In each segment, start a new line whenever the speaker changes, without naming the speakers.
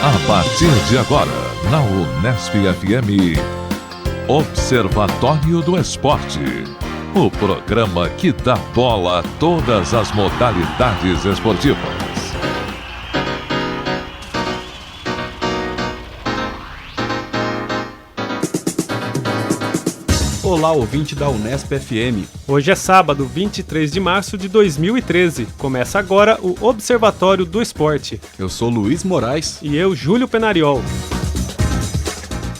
A partir de agora, na Unesp FM, Observatório do Esporte. O programa que dá bola a todas as modalidades esportivas.
Olá, ouvinte da Unesp FM.
Hoje é sábado, 23 de março de 2013. Começa agora o Observatório do Esporte.
Eu sou Luiz Moraes.
E eu, Júlio Penariol.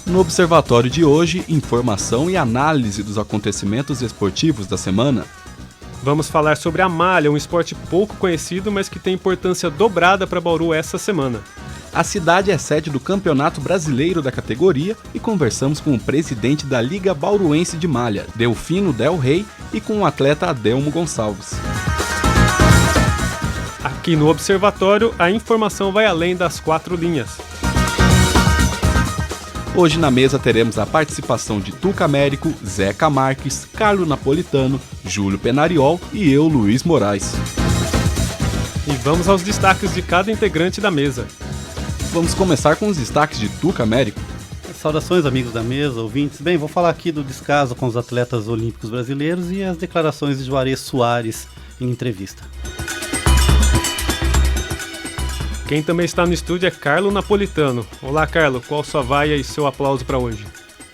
No Observatório de hoje, informação e análise dos acontecimentos esportivos da semana.
Vamos falar sobre a malha, um esporte pouco conhecido, mas que tem importância dobrada para Bauru essa semana.
A cidade é sede do Campeonato Brasileiro da categoria e conversamos com o presidente da Liga Bauruense de Malha, Delfino Del Rey, e com o atleta Adelmo Gonçalves.
Aqui no Observatório, a informação vai além das 4 linhas.
Hoje na mesa teremos a participação de Tuca Américo, Zeca Marques, Carlo Napolitano, Júlio Penariol e eu, Luiz Moraes.
E vamos aos destaques de cada integrante da mesa.
Vamos começar com os destaques de Tuca Américo.
Saudações, amigos da mesa, ouvintes. Bem, vou falar aqui do descaso com os atletas olímpicos brasileiros e as declarações de Juarez Soares em entrevista.
Quem também está no estúdio é Carlo Napolitano. Olá, Carlo, qual sua vaia e seu aplauso para hoje?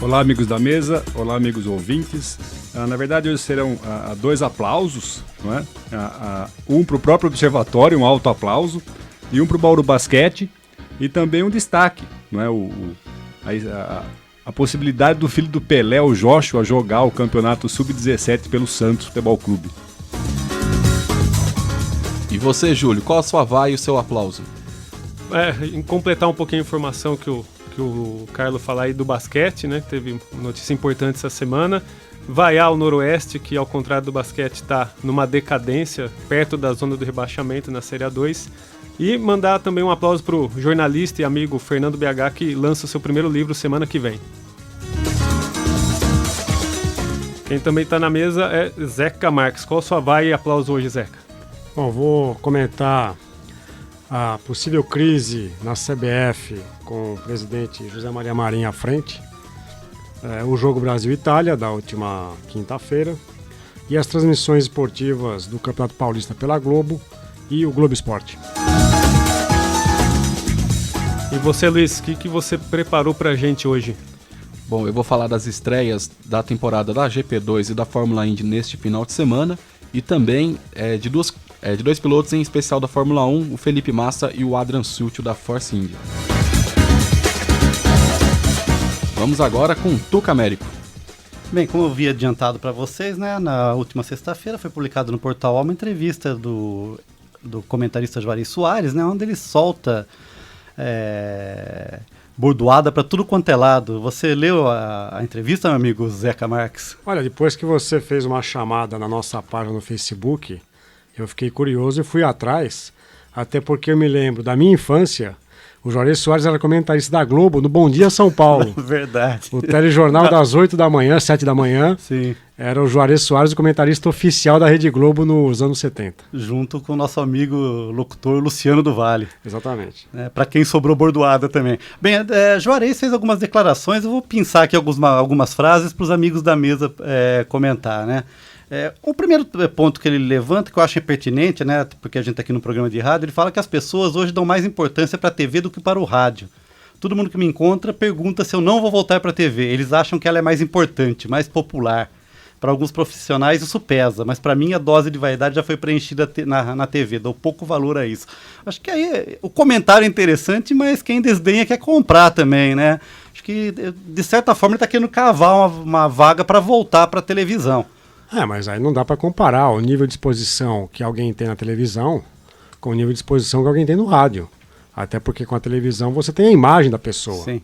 Olá, amigos da mesa, olá, amigos ouvintes. Na verdade, hoje serão 2 aplausos, não é? Um para o próprio observatório, um alto aplauso, e um para o Bauru Basquete, e também um destaque, não é? A possibilidade do filho do Pelé, o Joshua, jogar o campeonato Sub-17 pelo Santos Futebol Clube.
E você, Júlio, qual a sua vaia e o seu aplauso?
Em completar um pouquinho a informação que o Carlo falou aí do basquete, né? Teve notícia importante essa semana. Vaiar o Noroeste, que ao contrário do basquete está numa decadência, perto da zona do rebaixamento na Série A2. E mandar também um aplauso para o jornalista e amigo Fernando BH, que lança o seu primeiro livro semana que vem. Quem também está na mesa é Zeca Marques. Qual a sua vaia e aplauso hoje, Zeca?
Bom, vou comentar a possível crise na CBF com o presidente José Maria Marinho à frente, o jogo Brasil-Itália da última quinta-feira e as transmissões esportivas do Campeonato Paulista pela Globo e o Globo Esporte.
E você, Luiz, o que você preparou pra gente hoje?
Bom, eu vou falar das estreias da temporada da GP2 e da Fórmula Indy neste final de semana e também de dois pilotos em especial da Fórmula 1, o Felipe Massa e o Adrian Sutil da Force India. Vamos agora com Tuca Américo.
Bem, como eu havia adiantado para vocês, né, na última sexta-feira foi publicado no Portal uma entrevista do comentarista Juarez Soares, né, onde ele solta bordoada para tudo quanto é lado. Você leu a entrevista, meu amigo Zeca Marques?
Olha, depois que você fez uma chamada na nossa página no Facebook, eu fiquei curioso e fui atrás, até porque eu me lembro da minha infância. O Juarez Soares era comentarista da Globo no Bom Dia São Paulo.
Verdade.
O telejornal das 8 da manhã, 7 da manhã.
Sim.
Era o Juarez Soares, o comentarista oficial da Rede Globo nos anos 70.
Junto com o nosso amigo locutor Luciano do Vale.
Exatamente.
Para quem sobrou bordoada também. Bem, Juarez fez algumas declarações, eu vou pensar aqui algumas frases para os amigos da mesa comentar, né? O primeiro ponto que ele levanta, que eu acho pertinente, né, porque a gente está aqui no programa de rádio, ele fala que as pessoas hoje dão mais importância para a TV do que para o rádio. Todo mundo que me encontra pergunta se eu não vou voltar para a TV. Eles acham que ela é mais importante, mais popular. Para alguns profissionais isso pesa, mas para mim a dose de vaidade já foi preenchida na TV. Dou pouco valor a isso. Acho que aí o comentário é interessante, mas quem desdenha quer comprar também, né? Acho que, de certa forma, ele está querendo cavar uma vaga para voltar para a televisão.
Mas aí não dá para comparar o nível de exposição que alguém tem na televisão com o nível de exposição que alguém tem no rádio. Até porque com a televisão você tem a imagem da pessoa.
Sim.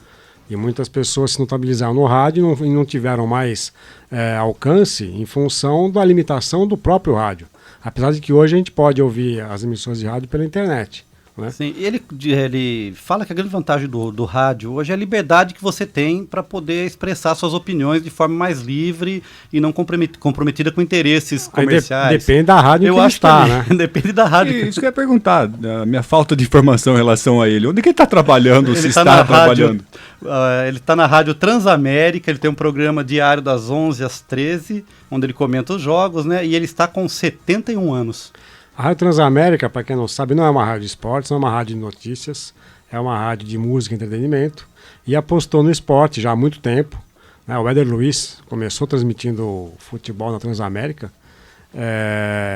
E muitas pessoas se notabilizaram no rádio e não tiveram mais alcance em função da limitação do próprio rádio. Apesar de que hoje a gente pode ouvir as emissões de rádio pela internet. né?
Sim, e ele fala que a grande vantagem do rádio hoje é a liberdade que você tem para poder expressar suas opiniões de forma mais livre e não comprometida com interesses comerciais.
Depende da rádio
eu
que ele
acho
está,
que
né?
Depende da rádio.
Isso que eu ia perguntar, a minha falta de informação em relação a ele. Onde que ele está trabalhando, se está trabalhando?
Ele está na Rádio Transamérica, ele tem um programa diário das 11 às 13, onde ele comenta os jogos, né? E ele está com 71 anos.
A Rádio Transamérica, para quem não sabe, não é uma rádio de esportes, não é uma rádio de notícias, é uma rádio de música e entretenimento, e apostou no esporte já há muito tempo, né? O Éder Luiz começou transmitindo futebol na Transamérica,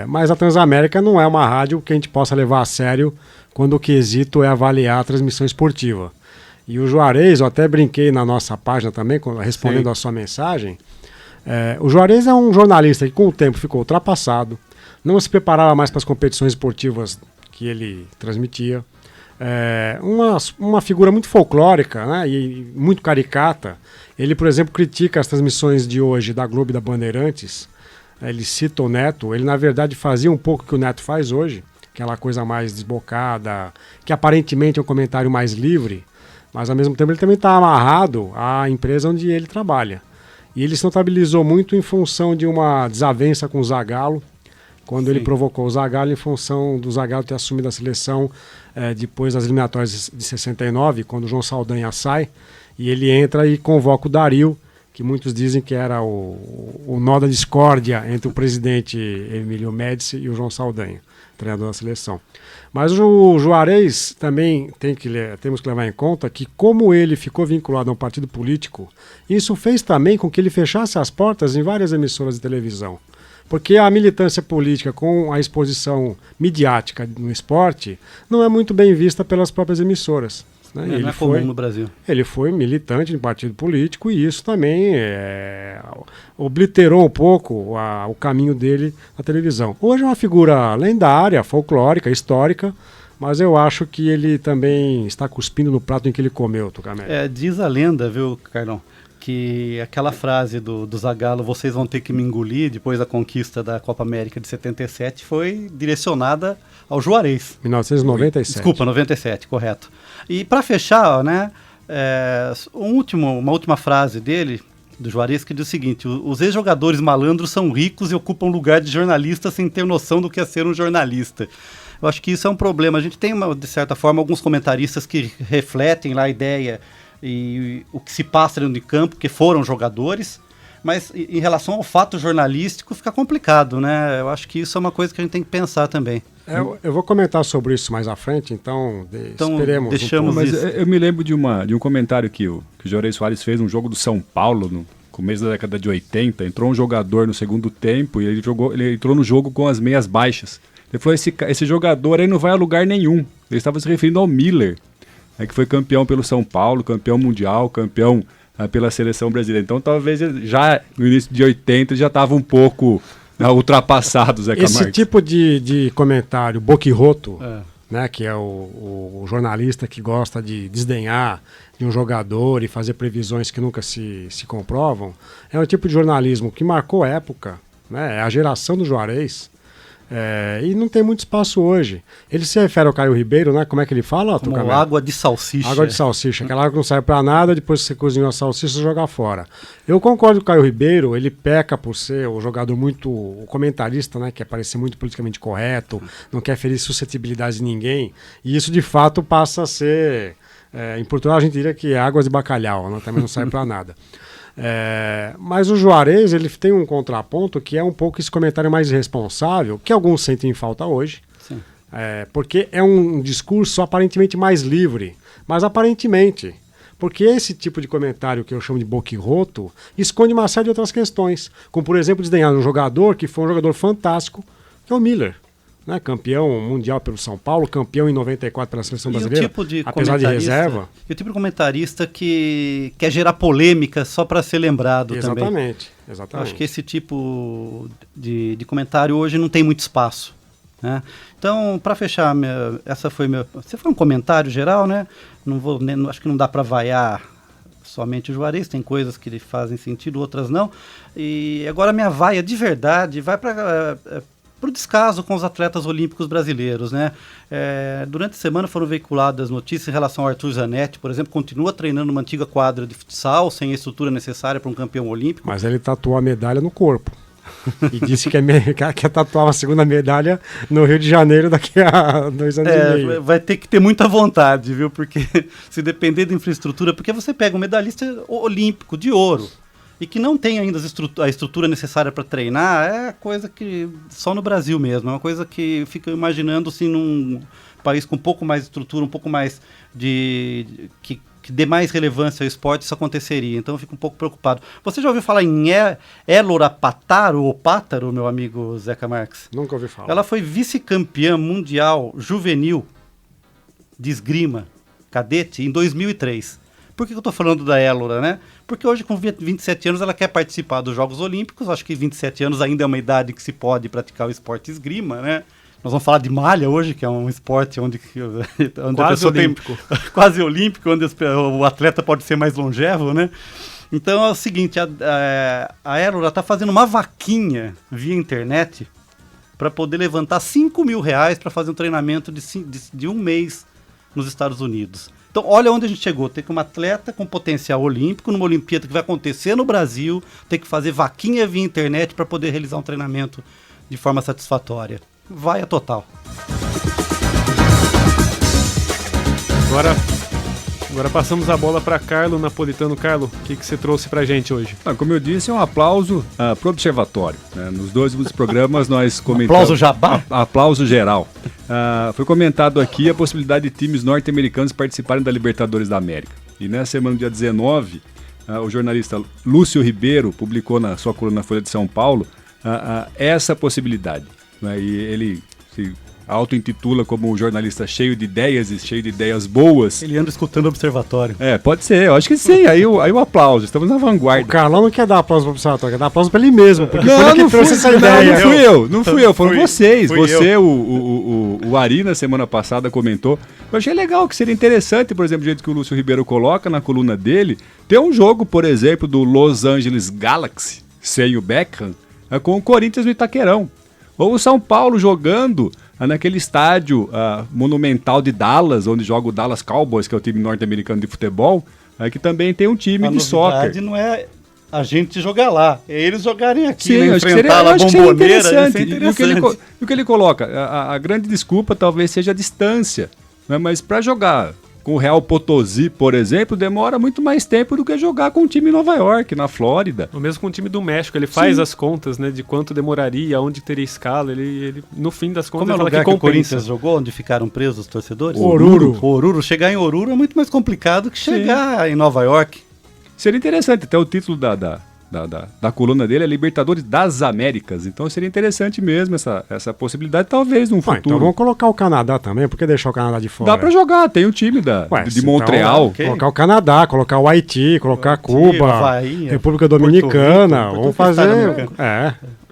mas a Transamérica não é uma rádio que a gente possa levar a sério quando o quesito é avaliar a transmissão esportiva. E o Juarez, eu até brinquei na nossa página também, respondendo a sua mensagem, o Juarez é um jornalista que com o tempo ficou ultrapassado, não se preparava mais para as competições esportivas que ele transmitia. Uma figura muito folclórica, né, e muito caricata. Ele, por exemplo, critica as transmissões de hoje da Globo e da Bandeirantes. Ele cita o Neto. Ele, na verdade, fazia um pouco o que o Neto faz hoje, aquela coisa mais desbocada, que aparentemente é um comentário mais livre, mas ao mesmo tempo ele também está amarrado à empresa onde ele trabalha. E ele se notabilizou muito em função de uma desavença com o Zagallo, quando ele provocou o Zagallo em função do Zagallo ter assumido a seleção depois das eliminatórias de 69, quando o João Saldanha sai, e ele entra e convoca o Dario, que muitos dizem que era o nó da discórdia entre o presidente Emílio Médici e o João Saldanha, treinador da seleção. Mas o Juarez também temos que levar em conta que, como ele ficou vinculado a um partido político, isso fez também com que ele fechasse as portas em várias emissoras de televisão. Porque a militância política com a exposição midiática no esporte não é muito bem vista pelas próprias emissoras. Né?
Não é comum no Brasil.
Ele foi militante de partido político e isso também obliterou um pouco o caminho dele na televisão. Hoje é uma figura lendária, folclórica, histórica, mas eu acho que ele também está cuspindo no prato em que ele comeu, Tucamé.
Diz a lenda, viu, Carlão, que aquela frase do Zagallo, vocês vão ter que me engolir, depois da conquista da Copa América de 77, foi direcionada ao Juarez.
1997.
Desculpa, 97, correto. E para fechar, né, uma última frase dele, do Juarez, que diz o seguinte: os ex-jogadores malandros são ricos e ocupam lugar de jornalista sem ter noção do que é ser um jornalista. Eu acho que isso é um problema. A gente tem, de certa forma, alguns comentaristas que refletem lá a ideia e o que se passa dentro de campo, que foram jogadores, mas em relação ao fato jornalístico fica complicado, né? Eu acho que isso é uma coisa que a gente tem que pensar também.
Eu vou comentar sobre isso mais à frente, então esperemos.
Deixamos
Mas
isso.
eu me lembro de um comentário que o Juarez Soares fez num jogo do São Paulo, no começo da década de 80, entrou um jogador no segundo tempo e ele entrou no jogo com as meias baixas. Ele falou, esse jogador aí não vai a lugar nenhum. Ele estava se referindo ao Miller, que foi campeão pelo São Paulo, campeão mundial, campeão pela seleção brasileira. Então talvez já no início de 80 já estava um pouco ultrapassado, Zé Camargo.
Esse tipo de comentário boquirroto, né, que é o jornalista que gosta de desdenhar de um jogador e fazer previsões que nunca se comprovam, é um tipo de jornalismo que marcou época, né, é a geração do Juarez. E não tem muito espaço hoje. Ele se refere ao Caio Ribeiro, né? Como é que ele fala?
Como água de salsicha.
Água de salsicha, aquela água que não serve pra nada, depois que você cozinhou a salsicha, você joga fora. Eu concordo com o Caio Ribeiro, ele peca por ser o jogador o comentarista, né? Quer parecer muito politicamente correto, não quer ferir suscetibilidade de ninguém, e isso de fato passa a ser... em Portugal a gente diria que é águas de bacalhau, né? Também não serve pra nada. Mas o Juarez, ele tem um contraponto que é um pouco esse comentário mais irresponsável, que alguns sentem em falta hoje, porque é um discurso aparentemente mais livre, mas aparentemente, porque esse tipo de comentário que eu chamo de boquirroto esconde uma série de outras questões, como por exemplo desdenhar um jogador que foi um jogador fantástico, que é o Miller, né? Campeão mundial pelo São Paulo, campeão em 94 pela seleção brasileira, apesar de reserva.
E o tipo de comentarista que quer gerar polêmica só para ser lembrado também.
Exatamente.
Eu acho que esse tipo de comentário hoje não tem muito espaço, né? Então, para fechar, você foi um comentário geral, né? Acho que não dá para vaiar somente o Juarez, tem coisas que fazem sentido, outras não. E agora minha vaia de verdade vai para o descaso com os atletas olímpicos brasileiros, né? Durante a semana foram veiculadas notícias em relação ao Arthur Zanetti, por exemplo, continua treinando uma antiga quadra de futsal, sem a estrutura necessária para um campeão olímpico.
Mas ele tatuou a medalha no corpo. E disse que quer tatuar uma segunda medalha no Rio de Janeiro daqui a 2 anos e meio.
Vai ter que ter muita vontade, viu? Porque se depender da infraestrutura, porque você pega um medalhista olímpico de ouro e que não tem ainda a estrutura necessária para treinar, é coisa que só no Brasil mesmo, é uma coisa que fica imaginando assim num país com um pouco mais de estrutura, um pouco mais que dê mais relevância ao esporte, isso aconteceria. Então eu fico um pouco preocupado. Você já ouviu falar em Elora Pataro, ou Pátaro, meu amigo Zeca Marques?
Nunca ouvi falar.
Ela foi vice-campeã mundial juvenil de esgrima cadete em 2003. Por que eu estou falando da Elora, né? Porque hoje, com 27 anos, ela quer participar dos Jogos Olímpicos. Acho que 27 anos ainda é uma idade que se pode praticar o esporte esgrima, né? Nós vamos falar de malha hoje, que é um esporte onde a pessoa olímpico. Quase olímpico, onde o atleta pode ser mais longevo, né? Então é o seguinte, a Elora está fazendo uma vaquinha via internet para poder levantar R$5.000 para fazer um treinamento de 1 mês nos Estados Unidos. Então olha onde a gente chegou, tem que uma atleta com potencial olímpico, numa Olimpíada que vai acontecer no Brasil, tem que fazer vaquinha via internet para poder realizar um treinamento de forma satisfatória. Vai a total.
Agora passamos a bola para Carlo Napolitano. Carlo, o que você trouxe para a gente hoje?
Como eu disse, é um aplauso para o Observatório, né? Nos 2 últimos programas nós comentamos...
Aplauso jabá?
Aplauso geral. Foi comentado aqui a possibilidade de times norte-americanos participarem da Libertadores da América. E nessa semana, dia 19, o jornalista Lúcio Ribeiro publicou na sua coluna na Folha de São Paulo essa possibilidade. Né? E ele se auto-intitula como um jornalista cheio de ideias e cheio de ideias boas.
Ele anda escutando o Observatório.
Pode ser, eu acho que sim. Aí o aplauso, estamos na vanguarda.
O Carlão não quer dar aplauso para o Observatório, quer dar aplauso para ele mesmo, porque
não,
foi ele que trouxe essa ideia.
Não fui eu, foram vocês. Você, o Ari, na semana passada, comentou. Eu achei legal, que seria interessante, por exemplo, do jeito que o Lúcio Ribeiro coloca na coluna dele, ter um jogo, por exemplo, do Los Angeles Galaxy, sem o Beckham, com o Corinthians no Itaquerão. Ou o São Paulo jogando naquele estádio monumental de Dallas, onde joga o Dallas Cowboys, que é o time norte-americano de futebol, que também tem um time de soccer.
A novidade não é a gente jogar lá, é eles jogarem aqui,
sim,
né? Enfrentar a Bomboneira, isso é interessante.
E o que ele coloca? A grande desculpa talvez seja a distância, né? Mas para jogar com o Real Potosí, por exemplo, demora muito mais tempo do que jogar com o time em Nova York, na Flórida.
Ou mesmo com o time do México, ele faz as contas, né, de quanto demoraria, onde teria escala, ele no fim das contas,
como é o lugar que o Corinthians jogou, onde ficaram presos os torcedores? Oruro. Chegar em Oruro é muito mais complicado que chegar em Nova York.
Seria interessante, até o título da coluna dele é Libertadores das Américas, então seria interessante mesmo essa possibilidade, talvez num futuro.
Então vamos colocar o Canadá também, por que deixar o Canadá de fora?
Dá pra jogar, tem o time de Montreal.
Então, colocar o Canadá, colocar o Haiti, colocar Cuba,
Havaí,
República Dominicana, vamos fazer...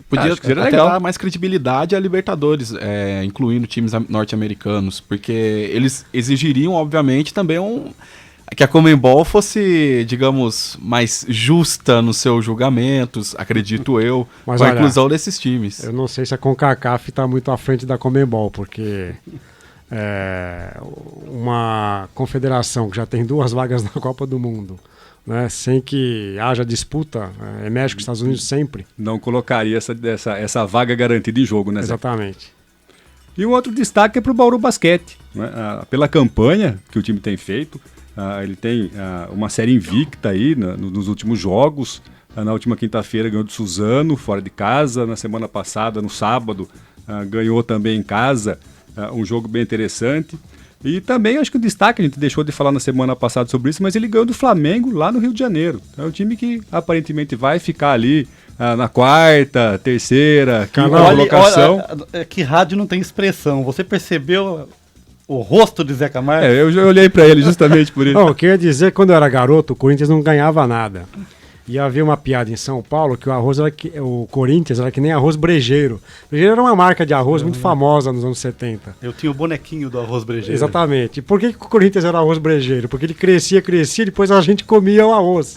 Podia
até
legal. Dar mais credibilidade à Libertadores, incluindo times norte-americanos, porque eles exigiriam, obviamente, também que a Conmebol fosse, digamos, mais justa nos seus julgamentos, acredito eu,
mas
com a inclusão desses times.
Eu não sei se a CONCACAF está muito à frente da Conmebol, porque uma confederação que já tem 2 vagas na Copa do Mundo, né, sem que haja disputa, é México e Estados Unidos sempre.
Não colocaria essa vaga garantida em jogo, né, Zé?
Exatamente.
E um outro destaque é para o Bauru Basquete, né? Pela campanha que o time tem feito. Ele tem uma série invicta aí nos últimos jogos. Na última quinta-feira ganhou do Suzano, fora de casa. Na semana passada, no sábado, ganhou também em casa um jogo bem interessante. E também acho que o destaque, a gente deixou de falar na semana passada sobre isso, mas ele ganhou do Flamengo lá no Rio de Janeiro. É um time que aparentemente vai ficar ali na quarta, terceira, quinta colocação.
Olha, que rádio não tem expressão. Você percebeu o rosto de Zé Camargo?
Eu já olhei pra ele justamente por isso.
O que eu ia dizer, quando eu era garoto, o Corinthians não ganhava nada. E havia uma piada em São Paulo que o Corinthians era que nem arroz brejeiro. Brejeiro era uma marca de arroz muito famosa nos anos 70.
Eu tinha o bonequinho do arroz brejeiro.
Exatamente. E por que o Corinthians era arroz brejeiro? Porque ele crescia, depois a gente comia o arroz.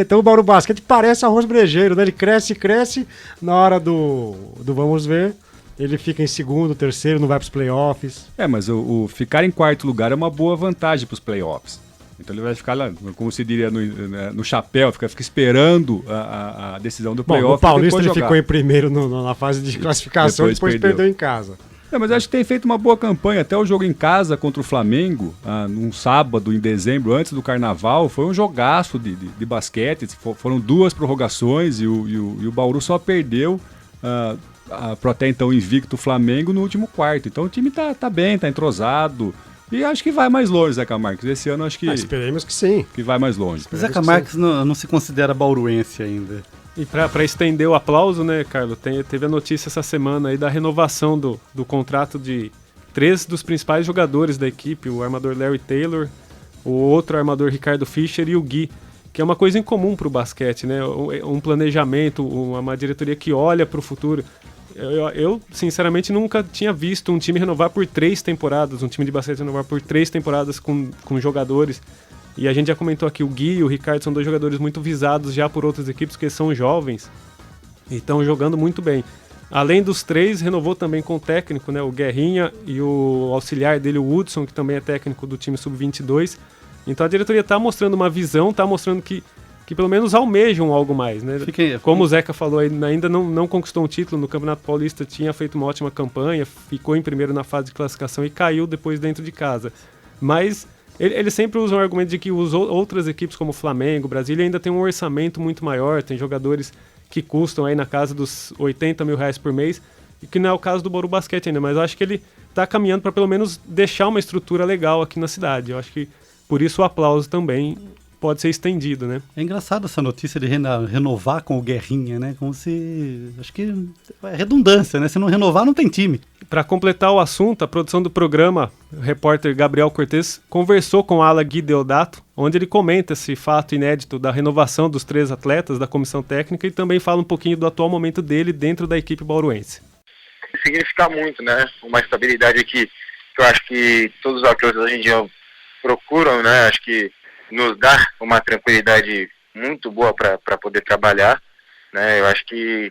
Então o Bauru Basquete parece arroz brejeiro, né? Ele cresce, na hora do vamos ver, ele fica em segundo, terceiro, não vai para os playoffs.
Mas o ficar em quarto lugar é uma boa vantagem para os playoffs. Então ele vai ficar lá, como se diria, no chapéu, fica esperando a decisão do playoff.
Bom, o Paulista ele
jogar.
ficou em primeiro na fase de classificação e depois perdeu em casa.
Mas acho que tem feito uma boa campanha. Até o jogo em casa contra o Flamengo, num sábado em dezembro, antes do Carnaval, foi um jogaço de basquete. Foram 2 prorrogações e o Bauru só perdeu pro até então invicto Flamengo no último quarto. Então o time tá bem, tá entrosado. E acho que vai mais longe, Zeca Marques. Esse ano acho que...
esperemos que sim.
Que vai mais longe.
Zeca Marques não se considera bauruense ainda.
E para estender o aplauso, né, Carlos, teve a notícia essa semana aí da renovação do contrato de 3 dos principais jogadores da equipe, o armador Larry Taylor, o outro armador Ricardo Fischer e o Gui, que é uma coisa incomum para o basquete, né? Um planejamento, uma diretoria que olha para o futuro. Eu, sinceramente, nunca tinha visto um time renovar por 3 temporadas, um time de basquete renovar por 3 temporadas com jogadores. E a gente já comentou aqui, o Gui e o Ricardo são 2 jogadores muito visados já por outras equipes, que são jovens e estão jogando muito bem. Além dos 3, renovou também com o técnico, né, o Guerrinha e o auxiliar dele, o Hudson, que também é técnico do time Sub-22. Então a diretoria está mostrando uma visão, está mostrando que pelo menos almejam algo mais, né? Como o Zeca falou, ainda não conquistou um título no Campeonato Paulista, tinha feito uma ótima campanha, ficou em primeiro na fase de classificação e caiu depois dentro de casa. Mas eles sempre usam o argumento de que outras equipes como Flamengo, Brasília, ainda tem um orçamento muito maior, tem jogadores que custam aí na casa dos R$80 mil por mês, e que não é o caso do Bauru Basquete ainda, mas eu acho que ele está caminhando para pelo menos deixar uma estrutura legal aqui na cidade. Eu acho que por isso o aplauso também pode ser estendido, né?
É engraçado essa notícia de renovar com o Guerrinha, né? Como se... Acho que é redundância, né? Se não renovar, não tem time.
Para completar o assunto, a produção do programa, o repórter Gabriel Cortes conversou com Ala Gui Deodato, onde ele comenta esse fato inédito da renovação dos 3 atletas da comissão técnica e também fala um pouquinho do atual momento dele dentro da equipe bauruense.
Significa muito, né? Uma estabilidade que eu acho que todos os atletas hoje em dia procuram, né? Acho que nos dá uma tranquilidade muito boa para poder trabalhar, né? Eu acho que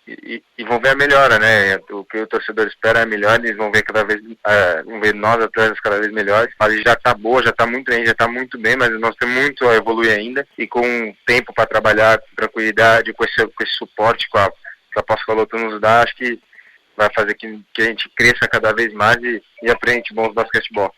e vão ver a melhora, né? O que o torcedor espera é melhor, eles vão ver cada vez, vão ver nós atletas cada vez melhores. A fase já está boa, já está muito bem, mas nós temos muito a evoluir ainda e com tempo para trabalhar, com tranquilidade, com esse suporte que a Pós-Caloto nos dá, acho que vai fazer que a gente cresça cada vez mais e aprende bons basquetebol.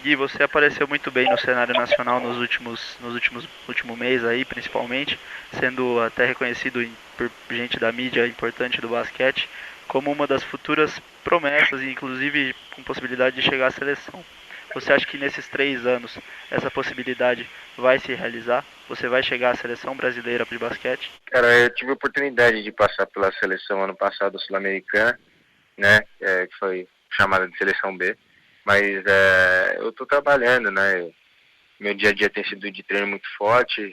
Gui, você apareceu muito bem no cenário nacional no último mês aí, principalmente, sendo até reconhecido por gente da mídia importante do basquete como uma das futuras promessas, inclusive com possibilidade de chegar à seleção. Você acha que nesses 3 anos essa possibilidade vai se realizar? Você vai chegar à seleção brasileira de basquete?
Cara, eu tive a oportunidade de passar pela seleção ano passado sul-americana, né, que foi chamada de seleção B. Mas eu estou trabalhando, né? Meu dia a dia tem sido de treino muito forte.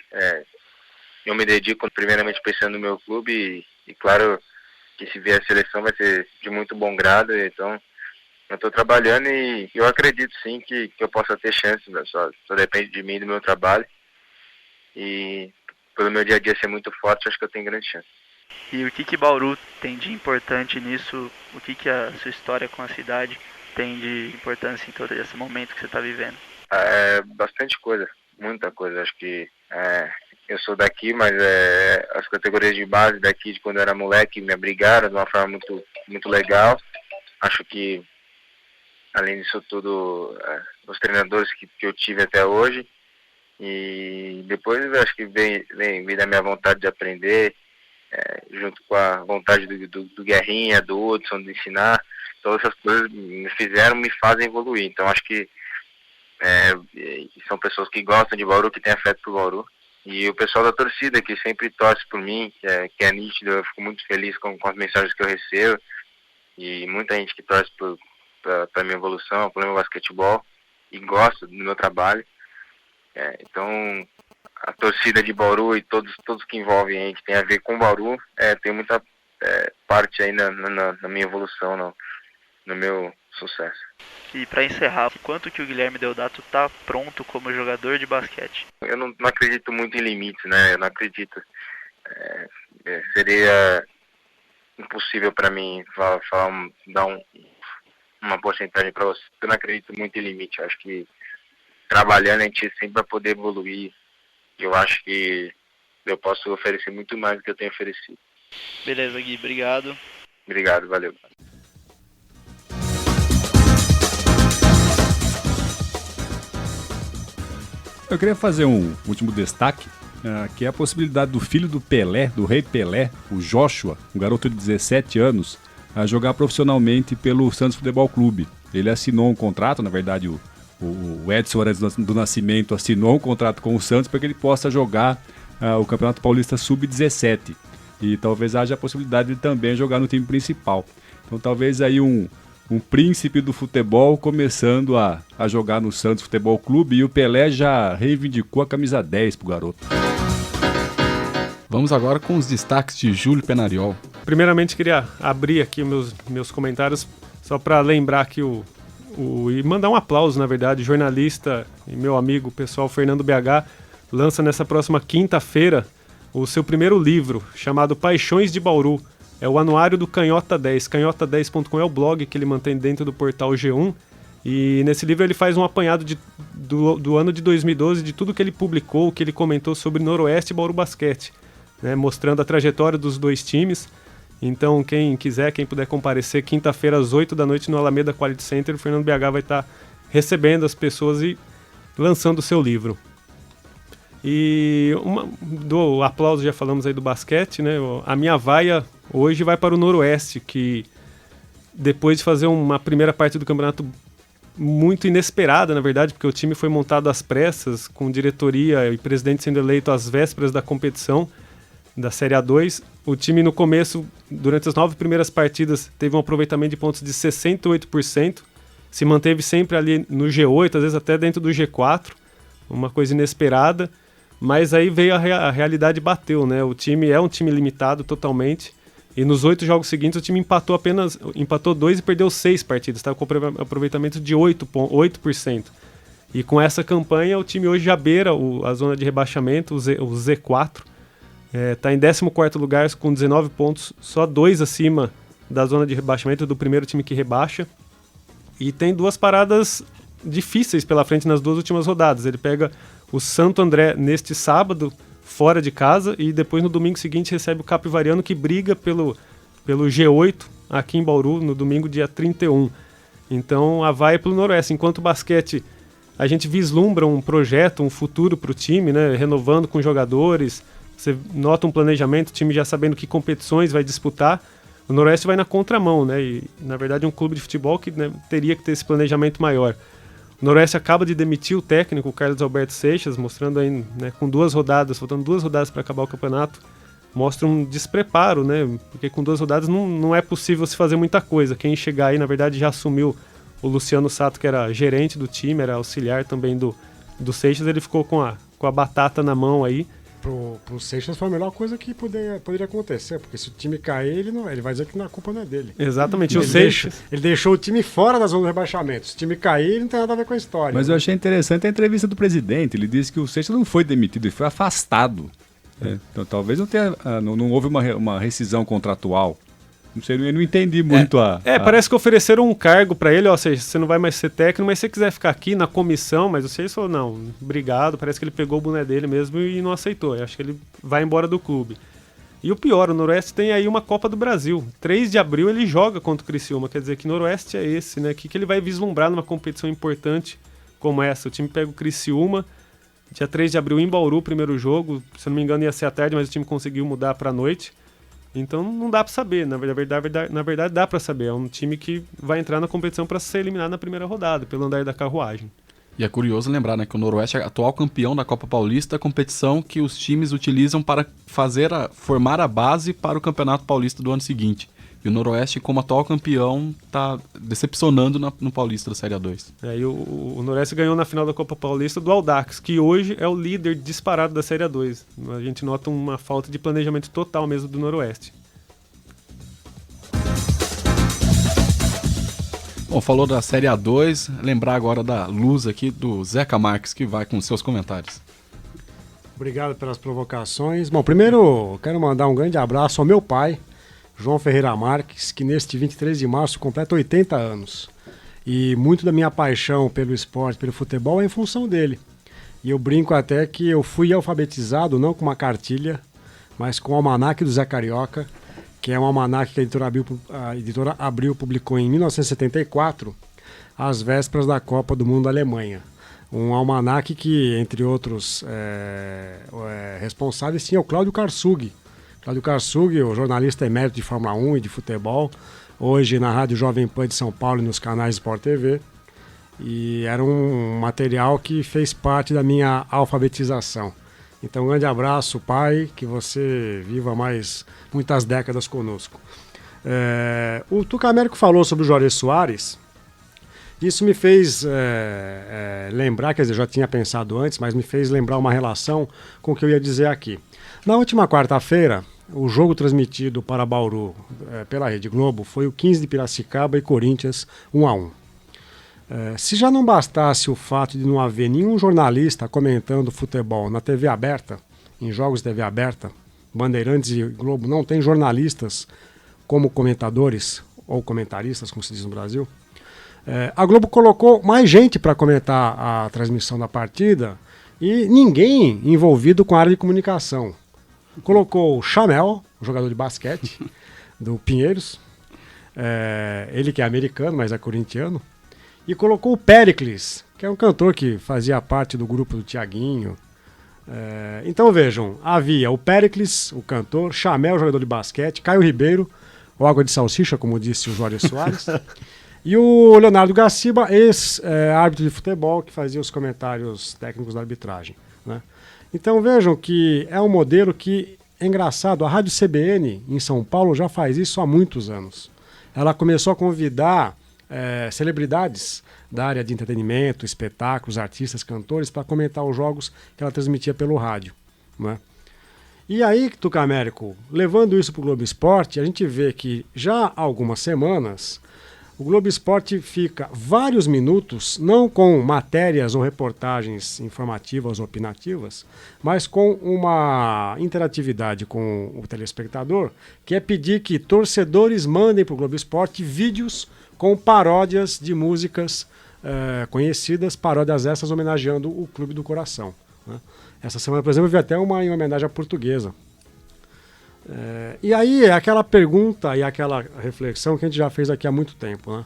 Eu me dedico primeiramente pensando no meu clube e claro que se vier a seleção vai ser de muito bom grado. Então eu estou trabalhando e eu acredito sim que eu possa ter chance, né? Só depende de mim e do meu trabalho. E pelo meu dia a dia ser muito forte, acho que eu tenho grande chance.
E o que Bauru tem de importante nisso? O que a sua história com a cidade tem de importância em todo esse momento que você está vivendo?
Bastante coisa, muita coisa. Acho que eu sou daqui, mas as categorias de base daqui, de quando eu era moleque, me abrigaram de uma forma muito, muito legal. Acho que, além disso tudo, os treinadores que eu tive até hoje. E depois acho que vem da minha vontade de aprender, junto com a vontade do Guerrinha, do Hudson, de ensinar. Todas essas coisas me fazem evoluir. Então acho que são pessoas que gostam de Bauru, que têm afeto por Bauru. E o pessoal da torcida que sempre torce por mim, que é nítido, eu fico muito feliz com as mensagens que eu recebo. E muita gente que torce para minha evolução, para o meu basquetebol, e gosta do meu trabalho. Então a torcida de Bauru e todos que envolvem a gente, tem a ver com Bauru, tem muita parte aí na minha evolução, no meu sucesso.
E para encerrar, quanto que o Guilherme Deodato está pronto como jogador de basquete?
Eu não acredito muito em limites, né? Eu não acredito. Seria impossível para mim dar uma porcentagem para você. Eu não acredito muito em limite. Eu acho que trabalhando a gente sempre vai poder evoluir. Eu acho que eu posso oferecer muito mais do que eu tenho oferecido.
Beleza, Gui, obrigado.
Obrigado, valeu.
Eu queria fazer um último destaque, que é a possibilidade do filho do Pelé, do rei Pelé, o Joshua, um garoto de 17 anos, a jogar profissionalmente pelo Santos Futebol Clube. Ele assinou um contrato, na verdade o Edson Arantes do Nascimento assinou um contrato com o Santos para que ele possa jogar o Campeonato Paulista Sub-17. E talvez haja a possibilidade de também jogar no time principal. Então talvez aí um príncipe do futebol começando a jogar no Santos Futebol Clube, e o Pelé já reivindicou a camisa 10 pro garoto.
Vamos agora com os destaques de Júlio Penariol.
Primeiramente, queria abrir aqui meus comentários só para lembrar que e mandar um aplauso, na verdade, jornalista e meu amigo pessoal Fernando BH lança nessa próxima quinta-feira o seu primeiro livro, chamado Paixões de Bauru. É o anuário do Canhota 10. Canhota10.com é o blog que ele mantém dentro do portal G1. E nesse livro ele faz um apanhado do ano de 2012, de tudo que ele publicou, que ele comentou sobre Noroeste e Bauru Basquete, né, mostrando a trajetória dos dois times. Então, quem puder comparecer, quinta-feira às 8 da noite no Alameda Quality Center, o Fernando BH vai estar recebendo as pessoas e lançando o seu livro. E do aplauso, já falamos aí do basquete, né? A minha vaia hoje vai para o Noroeste, que depois de fazer uma primeira parte do campeonato muito inesperada, na verdade, porque o time foi montado às pressas, com diretoria e presidente sendo eleito às vésperas da competição da Série A2. O time no começo, durante as 9 primeiras partidas, teve um aproveitamento de pontos de 68%, se manteve sempre ali no G8, às vezes até dentro do G4, uma coisa inesperada, mas aí veio a realidade, bateu, né? O time é um time limitado totalmente, e nos 8 jogos seguintes o time empatou 2 e perdeu 6 partidas, estava com aproveitamento de 8%. E com essa campanha o time hoje já beira a zona de rebaixamento, o Z4, está em 14º lugar com 19 pontos, só 2 acima da zona de rebaixamento do primeiro time que rebaixa, e tem 2 paradas difíceis pela frente nas 2 últimas rodadas. Ele pega o Santo André neste sábado, fora de casa, e depois no domingo seguinte recebe o Capivariano, que briga pelo G8 aqui em Bauru, no domingo, dia 31. Então a vai pelo Noroeste. Enquanto o basquete, a gente vislumbra um projeto, um futuro para o time, né, renovando com jogadores, você nota um planejamento, o time já sabendo que competições vai disputar. O Noroeste vai na contramão, né, e na verdade é um clube de futebol que, né, teria que ter esse planejamento maior. O Noroeste acaba de demitir o técnico, o Carlos Alberto Seixas, mostrando aí, né, com 2 rodadas, faltando 2 rodadas para acabar o campeonato, mostra um despreparo, né, porque com 2 rodadas não é possível se fazer muita coisa. Quem chegar aí, na verdade, já assumiu o Luciano Sato, que era gerente do time, era auxiliar também do Seixas, ele ficou com a batata na mão aí.
Pro Seixas foi a melhor coisa que poderia acontecer, porque se o time cair, ele vai dizer que a culpa não é dele.
Exatamente, o Seixas.
Ele deixou o time fora da zona do rebaixamento. Se o time cair, ele não tem nada a ver com a história.
Mas eu achei interessante a entrevista do presidente. Ele disse que o Seixas não foi demitido, ele foi afastado. Então talvez não houve uma rescisão contratual. Não sei, eu não entendi muito
parece que ofereceram um cargo para ele, ou seja, você não vai mais ser técnico, mas se você quiser ficar aqui na comissão, mas o Seixas falou, não, obrigado, parece que ele pegou o boné dele mesmo e não aceitou. Eu acho que ele vai embora do clube. E o pior, o Noroeste tem aí uma Copa do Brasil. 3 de abril ele joga contra o Criciúma, quer dizer que Noroeste é esse, né? O que ele vai vislumbrar numa competição importante como essa? O time pega o Criciúma, dia 3 de abril em Bauru, primeiro jogo, se eu não me engano ia ser à tarde, mas o time conseguiu mudar para a noite. Então não dá para saber, na verdade dá para saber, é um time que vai entrar na competição para ser eliminado na primeira rodada, pelo andar da carruagem.
E é curioso lembrar, né, que o Noroeste é atual campeão da Copa Paulista, competição que os times utilizam para formar a base para o Campeonato Paulista do ano seguinte. E o Noroeste, como atual campeão, está decepcionando no Paulista da Série A2.
E o Noroeste ganhou na final da Copa Paulista do Audax, que hoje é o líder disparado da Série A2. A gente nota uma falta de planejamento total mesmo do Noroeste.
Bom, falou da Série A2, lembrar agora da luz aqui do Zeca Marques, que vai com seus comentários.
Obrigado pelas provocações. Bom, primeiro quero mandar um grande abraço ao meu pai, João Ferreira Marques, que neste 23 de março completa 80 anos. E muito da minha paixão pelo esporte, pelo futebol, é em função dele. E eu brinco até que eu fui alfabetizado não com uma cartilha, mas com o Almanaque do Zé Carioca, que é um almanaque que a editora Abril publicou em 1974, às vésperas da Copa do Mundo da Alemanha. Um almanaque que, entre outros responsáveis, tinha o Cláudio Karsug. Cláudio Karsug, o jornalista emérito de Fórmula 1 e de futebol, hoje na Rádio Jovem Pan de São Paulo e nos canais Sport TV. E era um material que fez parte da minha alfabetização. Então, um grande abraço, pai, que você viva mais muitas décadas conosco. O Tucamérico falou sobre o Juarez Soares. Isso me fez lembrar, quer dizer, já tinha pensado antes, mas me fez lembrar uma relação com o que eu ia dizer aqui. Na última quarta-feira, o jogo transmitido para Bauru pela Rede Globo foi o 15 de Piracicaba e Corinthians 1-1. Se já não bastasse o fato de não haver nenhum jornalista comentando futebol na TV aberta, em jogos de TV aberta, Bandeirantes e Globo não tem jornalistas como comentadores ou comentaristas, como se diz no Brasil, a Globo colocou mais gente para comentar a transmissão da partida e ninguém envolvido com a área de comunicação. Colocou o Chamel, jogador de basquete do Pinheiros, ele que é americano, mas é corintiano, e colocou o Péricles, que é um cantor que fazia parte do grupo do Tiaguinho. Então vejam, havia o Péricles, o cantor, Chamel, jogador de basquete, Caio Ribeiro, o Água de Salsicha, como disse o Juarez Soares, e o Leonardo Gaciba, ex-árbitro de futebol, que fazia os comentários técnicos da arbitragem, né? Então vejam que é um modelo que, é engraçado, a Rádio CBN em São Paulo já faz isso há muitos anos. Ela começou a convidar celebridades da área de entretenimento, espetáculos, artistas, cantores, para comentar os jogos que ela transmitia pelo rádio, né? E aí, Tucamérico, levando isso para o Globo Esporte, a gente vê que já há algumas semanas o Globo Esporte fica vários minutos, não com matérias ou reportagens informativas ou opinativas, mas com uma interatividade com o telespectador, que é pedir que torcedores mandem para o Globo Esporte vídeos com paródias de músicas conhecidas, paródias essas homenageando o Clube do Coração, né? Essa semana, por exemplo, eu vi até uma em homenagem à Portuguesa. E aí é aquela pergunta e aquela reflexão que a gente já fez aqui há muito tempo, né?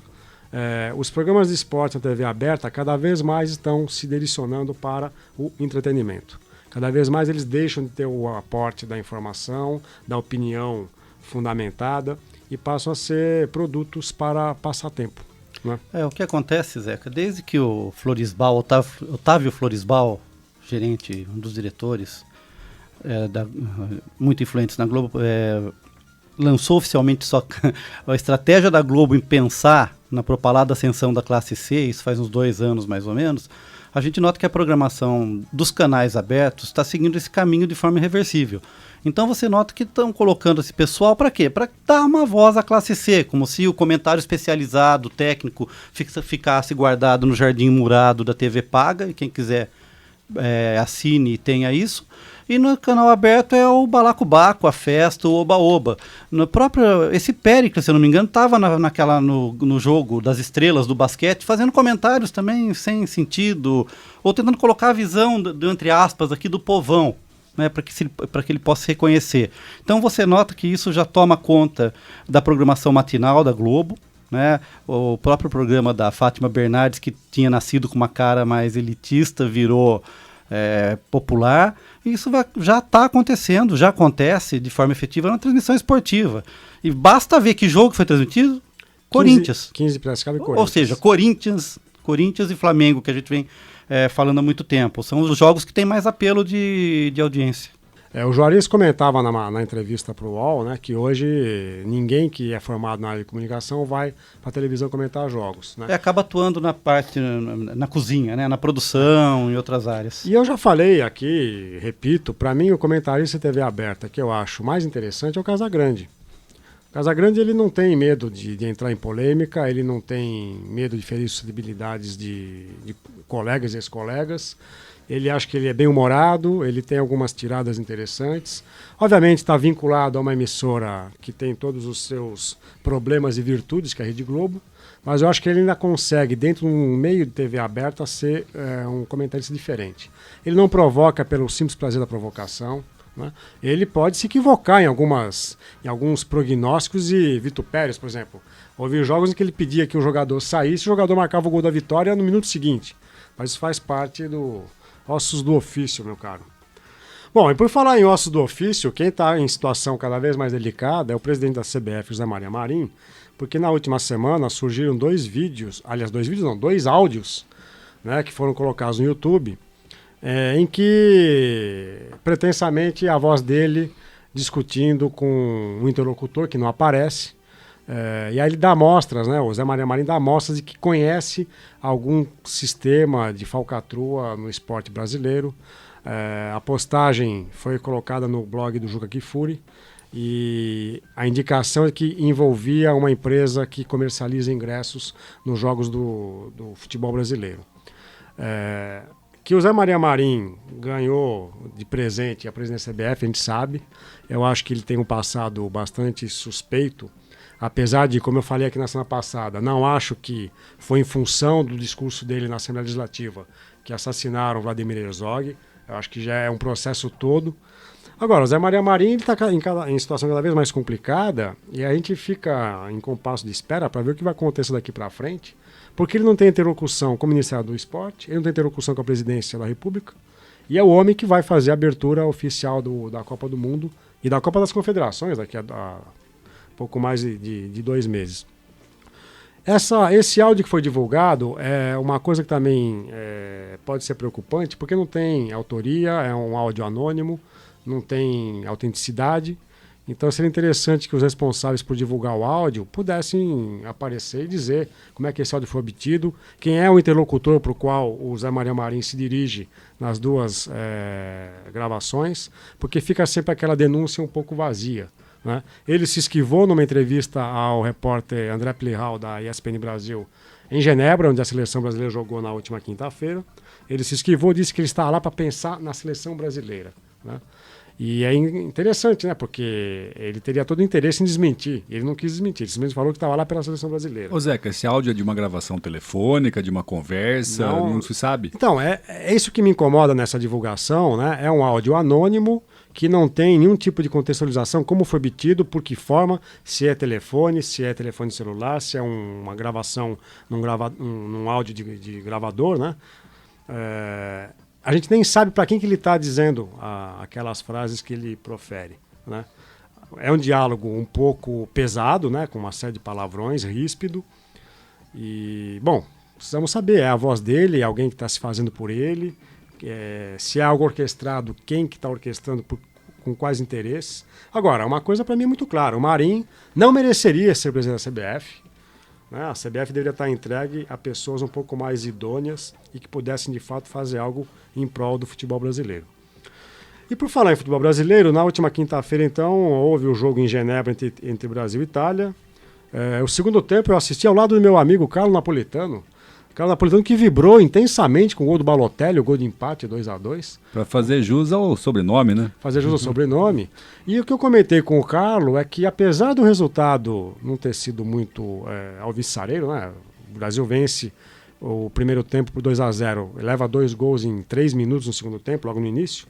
Os programas de esporte na TV aberta cada vez mais estão se direcionando para o entretenimento. Cada vez mais eles deixam de ter o aporte da informação, da opinião fundamentada e passam a ser produtos para passatempo, né?
O que acontece, Zeca, desde que o Florisbal, Otávio Florisbal, gerente, um dos diretores, muito influentes na Globo, lançou oficialmente a estratégia da Globo em pensar na propalada ascensão da classe C, isso faz uns 2 anos mais ou menos, a gente nota que a programação dos canais abertos está seguindo esse caminho de forma irreversível. Então você nota que estão colocando esse pessoal para quê? Para dar uma voz à classe C, como se o comentário especializado, técnico, ficasse guardado no jardim murado da TV paga, e quem quiser assine e tenha isso. E no canal aberto é o balacobaco, a festa, o oba-oba. Esse Péricles, se eu não me engano, estava no jogo das estrelas do basquete, fazendo comentários também sem sentido, ou tentando colocar a visão, entre aspas, aqui do povão, né, para que ele possa se reconhecer. Então você nota que isso já toma conta da programação matinal da Globo, né? O próprio programa da Fátima Bernardes, que tinha nascido com uma cara mais elitista, virou popular. Isso já está acontecendo, já acontece de forma efetiva na transmissão esportiva. E basta ver que jogo foi transmitido? Corinthians.
15 de Piracicaba e Corinthians.
Ou seja, Corinthians e Flamengo, que a gente vem falando há muito tempo. São os jogos que têm mais apelo de audiência.
O Juarez comentava na entrevista para o UOL, né, que hoje ninguém que é formado na área de comunicação vai para a televisão comentar jogos, né?
Acaba atuando na parte, na cozinha, né, na produção e outras áreas.
E eu já falei aqui, repito, para mim o comentarista de TV aberta que eu acho mais interessante é o Casagrande. Casagrande ele não tem medo de entrar em polêmica, ele não tem medo de ferir suscetibilidades de colegas e ex-colegas. Ele acha que ele é bem humorado, ele tem algumas tiradas interessantes. Obviamente está vinculado a uma emissora que tem todos os seus problemas e virtudes, que é a Rede Globo, mas eu acho que ele ainda consegue, dentro de um meio de TV aberta, ser um comentarista diferente. Ele não provoca pelo simples prazer da provocação, né? Ele pode se equivocar em alguns prognósticos e vitupérios, por exemplo. Houve jogos em que ele pedia que um jogador saísse, o jogador marcava o gol da vitória no minuto seguinte. Mas isso faz parte do ossos do ofício, meu caro. Bom, e por falar em ossos do ofício, quem está em situação cada vez mais delicada é o presidente da CBF, José Maria Marim, porque na última semana surgiram dois áudios, né, que foram colocados no YouTube, em que pretensamente a voz dele discutindo com um interlocutor que não aparece, e aí ele dá amostras, né, o Zé Maria Marim dá amostras de que conhece algum sistema de falcatrua no esporte brasileiro. A postagem foi colocada no blog do Juca Kfouri e a indicação é que envolvia uma empresa que comercializa ingressos nos jogos do futebol brasileiro. Que o Zé Maria Marim ganhou de presente a presidência da CBF, a gente sabe. Eu acho que ele tem um passado bastante suspeito, apesar de, como eu falei aqui na semana passada, não acho que foi em função do discurso dele na Assembleia Legislativa que assassinaram Vladimir Herzog. Eu acho que já é um processo todo. Agora, o Zé Maria Marim está em situação cada vez mais complicada e a gente fica em compasso de espera para ver o que vai acontecer daqui para frente, porque ele não tem interlocução com o Ministério do Esporte, ele não tem interlocução com a Presidência da República, e é o homem que vai fazer a abertura oficial da Copa do Mundo e da Copa das Confederações daqui a pouco mais de 2 meses. Esse áudio que foi divulgado é uma coisa que também pode ser preocupante, porque não tem autoria, é um áudio anônimo, não tem autenticidade. Então seria interessante que os responsáveis por divulgar o áudio pudessem aparecer e dizer como é que esse áudio foi obtido, quem é o interlocutor para o qual o Zé Maria Marim se dirige nas duas gravações, porque fica sempre aquela denúncia um pouco vazia, né? Ele se esquivou numa entrevista ao repórter André Plihal, da ESPN Brasil, em Genebra, onde a seleção brasileira jogou na última quinta-feira. Ele se esquivou, disse que ele está lá para pensar na seleção brasileira, né? E é interessante, né? Porque ele teria todo o interesse em desmentir. Ele não quis desmentir, ele simplesmente falou que estava lá pela seleção brasileira.
Ô Zeca, esse áudio é de uma gravação telefônica, de uma conversa, não se sabe?
Então, é isso que me incomoda nessa divulgação, né? É um áudio anônimo que não tem nenhum tipo de contextualização, como foi obtido, por que forma, se é telefone celular, se é uma gravação num áudio de gravador, né? A gente nem sabe para quem que ele está dizendo aquelas frases que ele profere, né? É um diálogo um pouco pesado, né? Com uma série de palavrões, ríspido. E, bom, precisamos saber, é a voz dele, é alguém que está se fazendo por ele, se é algo orquestrado, quem que está orquestrando, com quais interesses. Agora, uma coisa para mim é muito clara, o Marim não mereceria ser presidente da CBF, né? A CBF deveria estar entregue a pessoas um pouco mais idôneas e que pudessem, de fato, fazer algo em prol do futebol brasileiro. E por falar em futebol brasileiro, na última quinta-feira, então, houve o jogo em Genebra entre Brasil e Itália. O segundo tempo eu assisti ao lado do meu amigo Carlos Napolitano. Carlos Napolitano que vibrou intensamente com o gol do Balotelli, o gol de empate 2-2.
Para fazer jus ao sobrenome, né?
Fazer jus ao sobrenome. E o que eu comentei com o Carlos é que, apesar do resultado não ter sido muito alvissareiro, né? O Brasil vence o primeiro tempo por 2-0, leva 2 gols em 3 minutos no segundo tempo, logo no início.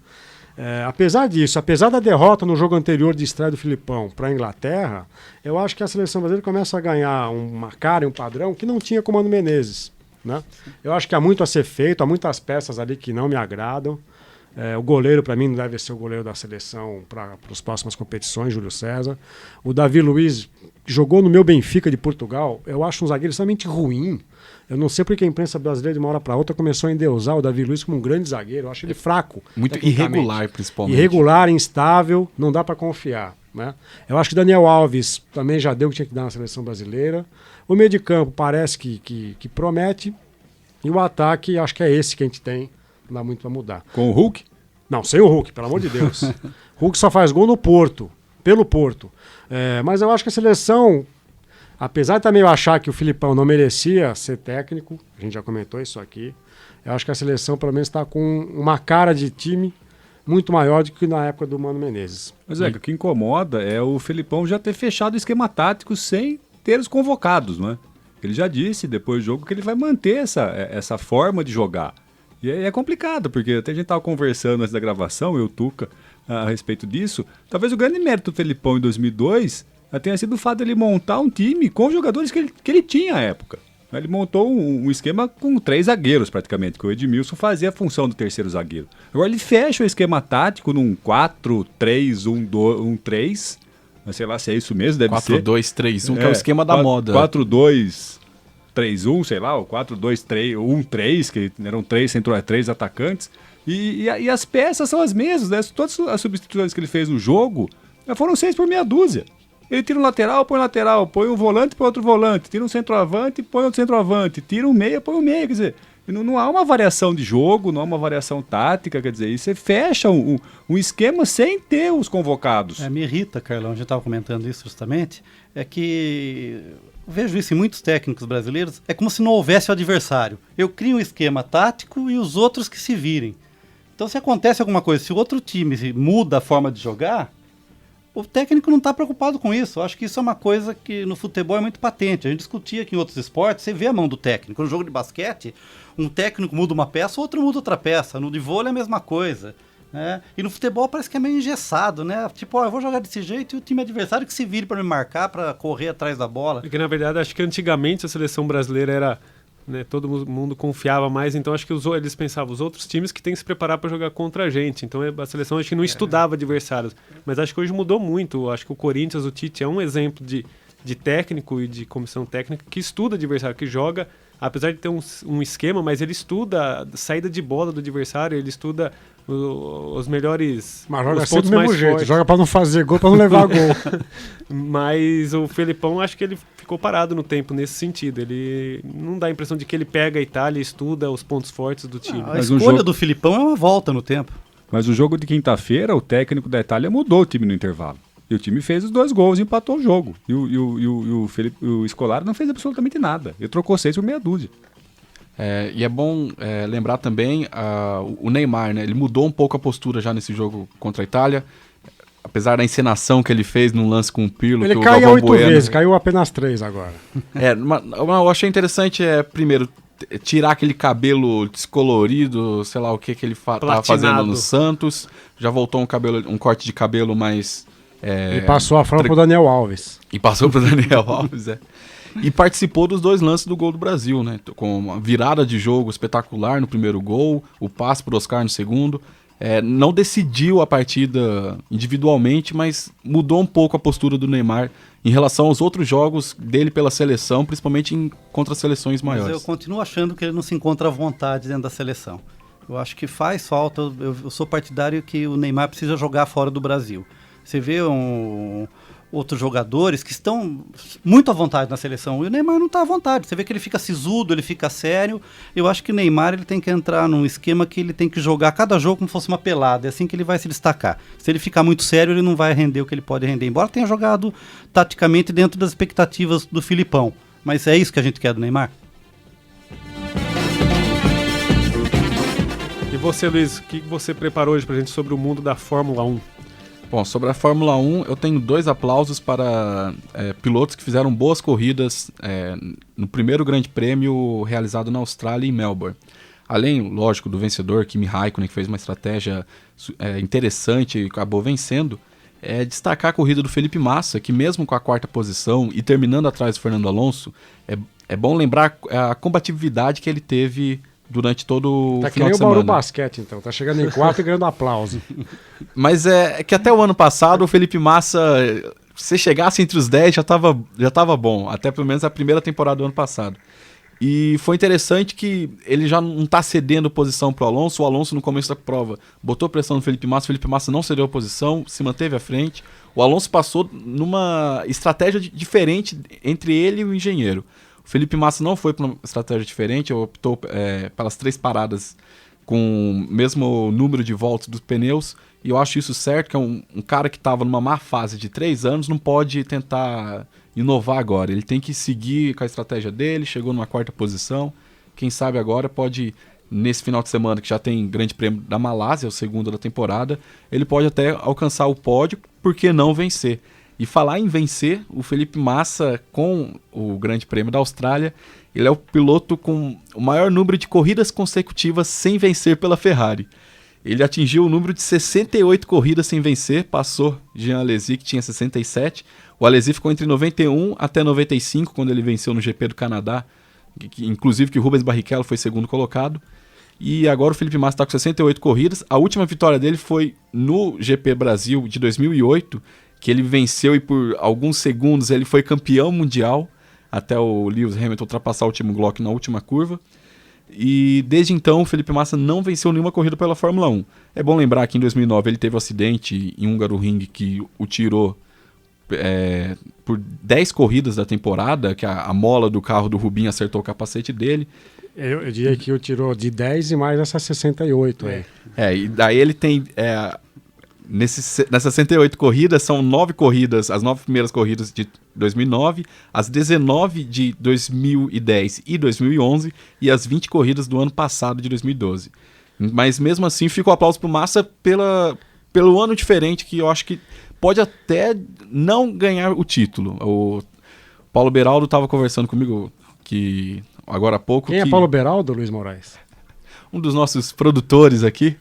Apesar disso, apesar da derrota no jogo anterior de estreia do Filipão para a Inglaterra, eu acho que a seleção brasileira começa a ganhar uma cara e um padrão que não tinha com o Mano Menezes, né? Eu acho que há muito a ser feito, há muitas peças ali que não me agradam. O goleiro, para mim, não deve ser o goleiro da seleção para as próximas competições, Júlio César. O Davi Luiz jogou no meu Benfica de Portugal. Eu acho um zagueiro extremamente ruim. Eu não sei porque a imprensa brasileira, de uma hora para outra, começou a endeusar o Davi Luiz como um grande zagueiro. Eu acho ele fraco.
Muito irregular, principalmente.
Irregular, instável, não dá para confiar, né? Eu acho que Daniel Alves também já deu o que tinha que dar na seleção brasileira. O meio de campo parece que promete. E o ataque, acho que é esse que a gente tem. Não dá muito para mudar.
Com o Hulk?
Não, sem o Hulk, pelo amor de Deus. Hulk só faz gol no Porto, pelo Porto. Mas eu acho que a seleção, apesar de também eu achar que o Filipão não merecia ser técnico, a gente já comentou isso aqui, eu acho que a seleção pelo menos está com uma cara de time muito maior do que na época do Mano Menezes.
Mas o que incomoda é o Felipão já ter fechado o esquema tático sem ter os convocados, não é? Ele já disse depois do jogo que ele vai manter essa forma de jogar. E é complicado, porque até a gente estava conversando antes da gravação, eu e o Tuca, a respeito disso. Talvez o grande mérito do Felipão em 2002 tenha sido o fato de ele montar um time com os jogadores que ele tinha à época. Ele montou um esquema com 3 zagueiros praticamente, que o Edmilson fazia a função do terceiro zagueiro. Agora ele fecha o esquema tático num 4-3-1-3, sei lá se é isso mesmo, deve ser.
4-2-3-1, que é o esquema da moda.
4-2-3-1, sei lá, o 4-2-1-3, que eram 3 atacantes. E as peças são as mesmas, né? Todas as substituições que ele fez no jogo foram 6 por meia dúzia. Ele tira um lateral, põe um volante, põe outro volante, tira um centroavante, põe outro centroavante, tira um meia, põe um meia, quer dizer, não há uma variação de jogo, não há uma variação tática, quer dizer, e você fecha um esquema sem ter os convocados.
Me irrita, Carlão, a gente estava comentando isso justamente, é que vejo isso em muitos técnicos brasileiros, é como se não houvesse o adversário. Eu crio um esquema tático e os outros que se virem. Então se acontece alguma coisa, se o outro time muda a forma de jogar, o técnico não está preocupado com isso. Eu acho que isso é uma coisa que no futebol é muito patente. A gente discutia aqui em outros esportes, você vê a mão do técnico. No jogo de basquete, um técnico muda uma peça, o outro muda outra peça. No de vôlei é a mesma coisa. Né? E no futebol parece que é meio engessado, né? Tipo, eu vou jogar desse jeito e o time adversário que se vire para me marcar, para correr atrás da bola.
Porque na verdade, acho que antigamente a seleção brasileira era... Né, todo mundo confiava mais, então acho que eles pensavam, os outros times que tem que se preparar para jogar contra a gente, então a seleção acho que não estudava adversários, mas acho que hoje mudou muito, acho que o Corinthians, o Tite é um exemplo de técnico e de comissão técnica que estuda adversário, que joga, apesar de ter um esquema, mas ele estuda a saída de bola do adversário, ele estuda os melhores,
mas joga
os pontos
do mesmo
mais
jeito,
fortes.
joga para não fazer gol, para não levar gol.
Mas o Felipão, acho que ele ficou parado no tempo nesse sentido. Ele não dá a impressão de que ele pega a Itália e estuda os pontos fortes do time.
A escolha do Filipão é uma volta no tempo.
Mas o jogo de quinta-feira, o técnico da Itália mudou o time no intervalo. E o time fez os 2 gols e empatou o jogo. E o Scolari não fez absolutamente nada. Ele trocou 6 por meia dúzia.
E é bom lembrar também o Neymar, né? Ele mudou um pouco a postura já nesse jogo contra a Itália. Apesar da encenação que ele fez num lance com o Pirlo.
Ele
que
caiu
o
8 vezes, caiu apenas 3 agora.
Eu achei interessante, primeiro, tirar aquele cabelo descolorido, sei lá o que ele estava fazendo no Santos. Já voltou um corte de cabelo mais...
Ele passou a frente pro Daniel Alves.
E passou pro Daniel Alves, E participou dos 2 lances do gol do Brasil, né? Com uma virada de jogo espetacular no primeiro gol, o passe pro Oscar no segundo. Não decidiu a partida individualmente, mas mudou um pouco a postura do Neymar em relação aos outros jogos dele pela seleção, principalmente contra seleções maiores.
Mas eu continuo achando que ele não se encontra à vontade dentro da seleção. Eu acho que faz falta, eu sou partidário que o Neymar precisa jogar fora do Brasil. Você vê outros jogadores que estão muito à vontade na seleção, e o Neymar não está à vontade. Você vê que ele fica sisudo, ele fica sério. Eu acho que o Neymar ele tem que entrar num esquema que ele tem que jogar cada jogo como se fosse uma pelada, é assim que ele vai se destacar. Se ele ficar muito sério, ele não vai render o que ele pode render, embora tenha jogado taticamente dentro das expectativas do Filipão. Mas é isso que a gente quer do Neymar?
E você, Luiz, o que você preparou hoje pra gente sobre o mundo da Fórmula 1?
Bom, sobre a Fórmula 1, eu tenho 2 aplausos para pilotos que fizeram boas corridas no primeiro grande prêmio realizado na Austrália e em Melbourne. Além, lógico, do vencedor, Kimi Raikkonen, que fez uma estratégia interessante e acabou vencendo, destacar a corrida do Felipe Massa, que mesmo com a 4ª posição e terminando atrás do Fernando Alonso, é bom lembrar a combatividade que ele teve durante todo o final de semana. Tá que nem o
Bauru Basquete, então. Tá chegando em 4 e ganhando aplauso.
Mas é que até o ano passado o Felipe Massa, se chegasse entre os 10, já tava bom. Até pelo menos a primeira temporada do ano passado. E foi interessante que ele já não tá cedendo posição pro Alonso. O Alonso, no começo da prova, botou pressão no Felipe Massa. O Felipe Massa não cedeu a posição, se manteve à frente. O Alonso passou numa estratégia diferente entre ele e o engenheiro. O Felipe Massa não foi para uma estratégia diferente, optou pelas 3 paradas com o mesmo número de voltas dos pneus, e eu acho isso certo, que é um cara que estava numa má fase de 3 anos, não pode tentar inovar agora. Ele tem que seguir com a estratégia dele, chegou numa 4ª posição, quem sabe agora pode, nesse final de semana que já tem Grande Prêmio da Malásia, o segundo da temporada, ele pode até alcançar o pódio, por que não vencer? E falar em vencer, o Felipe Massa com o Grande Prêmio da Austrália, ele é o piloto com o maior número de corridas consecutivas sem vencer pela Ferrari. Ele atingiu o número de 68 corridas sem vencer, passou Jean Alesi, que tinha 67. O Alesi ficou entre 91 até 95, quando ele venceu no GP do Canadá, inclusive que o Rubens Barrichello foi segundo colocado. E agora o Felipe Massa está com 68 corridas. A última vitória dele foi no GP Brasil de 2008, que ele venceu e por alguns segundos ele foi campeão mundial, até o Lewis Hamilton ultrapassar o Timo Glock na última curva. E desde então o Felipe Massa não venceu nenhuma corrida pela Fórmula 1. É bom lembrar que em 2009 ele teve um acidente em Hungaroring que o tirou por 10 corridas da temporada, que a mola do carro do Rubinho acertou o capacete dele.
Eu diria que o tirou de 10 e mais essa 68 aí.
E daí ele tem... nessas 68 corridas, são 9 corridas, as 9 primeiras corridas de 2009, as 19 de 2010 e 2011 e as 20 corridas do ano passado, de 2012. Mas mesmo assim, fica o aplauso pro Massa pelo ano diferente, que eu acho que pode até não ganhar o título. O Paulo Beraldo estava conversando comigo que agora há pouco...
Quem é Paulo Beraldo, Luiz Moraes?
Um dos nossos produtores aqui.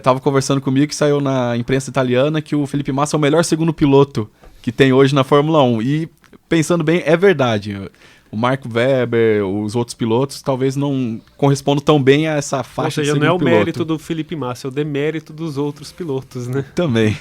Tava conversando comigo que saiu na imprensa italiana que o Felipe Massa é o melhor segundo piloto que tem hoje na Fórmula 1. E pensando bem, é verdade. O Marco Webber, os outros pilotos, talvez não correspondam tão bem a essa faixa de segundo piloto.
Não é o mérito do Felipe Massa, é o demérito dos outros pilotos, né?
Também.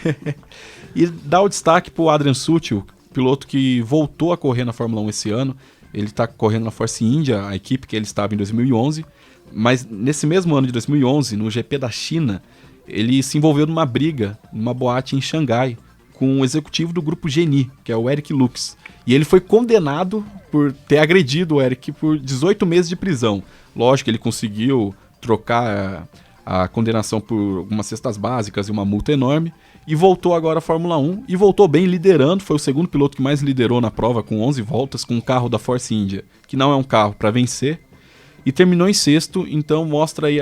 E dá o destaque pro Adrian Sutil, piloto que voltou a correr na Fórmula 1 esse ano. Ele está correndo na Force India, a equipe que ele estava em 2011. Mas nesse mesmo ano de 2011, no GP da China, ele se envolveu numa briga, numa boate em Xangai, com o executivo do grupo Geni, que é o Eric Lux. E ele foi condenado por ter agredido o Eric por 18 meses de prisão. Lógico que ele conseguiu trocar a condenação por algumas cestas básicas e uma multa enorme, e voltou agora à Fórmula 1, e voltou bem liderando, foi o segundo piloto que mais liderou na prova, com 11 voltas, com um carro da Force India, que não é um carro para vencer, e terminou em 6º, então mostra aí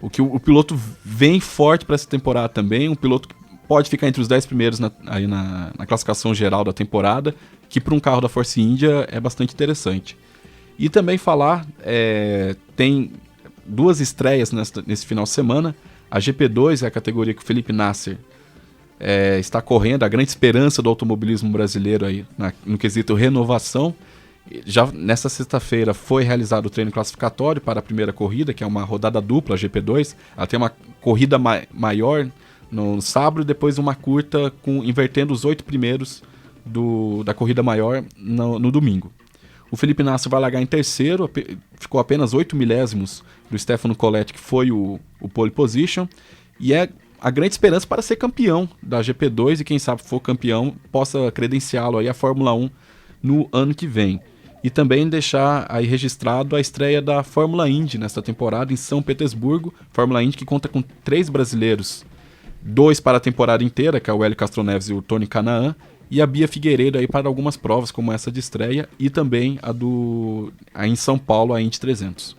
o que o piloto vem forte para essa temporada também, um piloto que pode ficar entre os 10 primeiros na classificação geral da temporada, que para um carro da Force India é bastante interessante. E também falar, tem 2 estreias nesse final de semana. A GP2 é a categoria que o Felipe Nasser está correndo, a grande esperança do automobilismo brasileiro aí, no quesito renovação. Já nessa sexta-feira foi realizado o treino classificatório para a primeira corrida, que é uma rodada dupla, a GP2. Ela tem uma corrida maior no sábado e depois uma curta, invertendo os 8 primeiros da corrida maior no domingo. O Felipe Nasser vai largar em terceiro, ficou apenas 8 milésimos do Stefano Colletti, que foi o pole position, e é a grande esperança para ser campeão da GP2 e quem sabe for campeão possa credenciá-lo aí à Fórmula 1 no ano que vem. E também deixar aí registrado a estreia da Fórmula Indy nesta temporada em São Petersburgo. Fórmula Indy que conta com 3 brasileiros, 2 para a temporada inteira, que é o Hélio Castroneves e o Tony Canaan, e a Bia Figueiredo aí para algumas provas como essa de estreia, e também a em São Paulo, a Indy 300.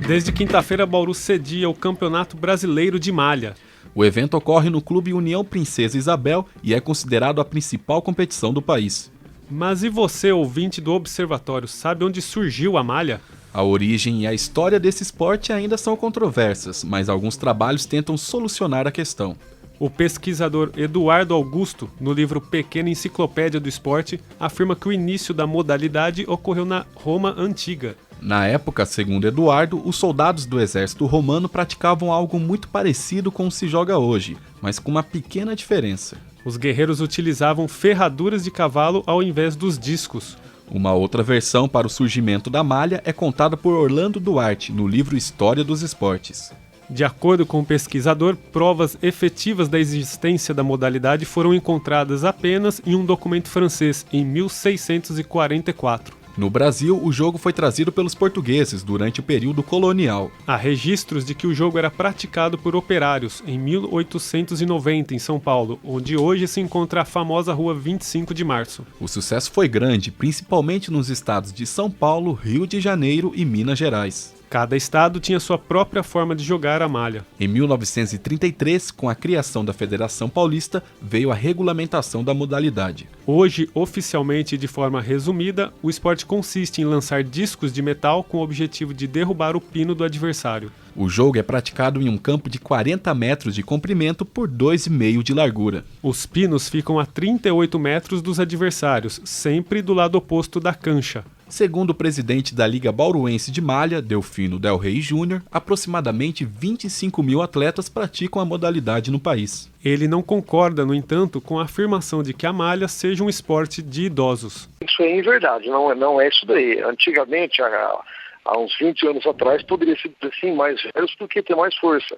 Desde quinta-feira, Bauru cedia o Campeonato Brasileiro de Malha.
O evento ocorre no Clube União Princesa Isabel e é considerado a principal competição do país.
Mas e você, ouvinte do Observatório, sabe onde surgiu a malha?
A origem e a história desse esporte ainda são controversas, mas alguns trabalhos tentam solucionar a questão.
O pesquisador Eduardo Augusto, no livro Pequena Enciclopédia do Esporte, afirma que o início da modalidade ocorreu na Roma Antiga.
Na época, segundo Eduardo, os soldados do exército romano praticavam algo muito parecido com o que se joga hoje, mas com uma pequena diferença.
Os guerreiros utilizavam ferraduras de cavalo ao invés dos discos.
Uma outra versão para o surgimento da malha é contada por Orlando Duarte, no livro História dos Esportes.
De acordo com o pesquisador, provas efetivas da existência da modalidade foram encontradas apenas em um documento francês, em 1644.
No Brasil, o jogo foi trazido pelos portugueses durante o período colonial.
Há registros de que o jogo era praticado por operários em 1890 em São Paulo, onde hoje se encontra a famosa Rua 25 de Março.
O sucesso foi grande, principalmente nos estados de São Paulo, Rio de Janeiro e Minas Gerais.
Cada estado tinha sua própria forma de jogar a malha.
Em 1933, com a criação da Federação Paulista, veio a regulamentação da modalidade.
Hoje, oficialmente e de forma resumida, o esporte consiste em lançar discos de metal com o objetivo de derrubar o pino do adversário.
O jogo é praticado em um campo de 40 metros de comprimento por 2,5 de largura.
Os pinos ficam a 38 metros dos adversários, sempre do lado oposto da cancha.
Segundo o presidente da Liga Bauruense de Malha, Delfino Del Rey Júnior, aproximadamente 25 mil atletas praticam a modalidade no país.
Ele não concorda, no entanto, com a afirmação de que a malha seja um esporte de idosos.
Isso é verdade, não é isso daí. Antigamente, há uns 20 anos atrás, poderia ser assim, mais velhos porque ter mais força.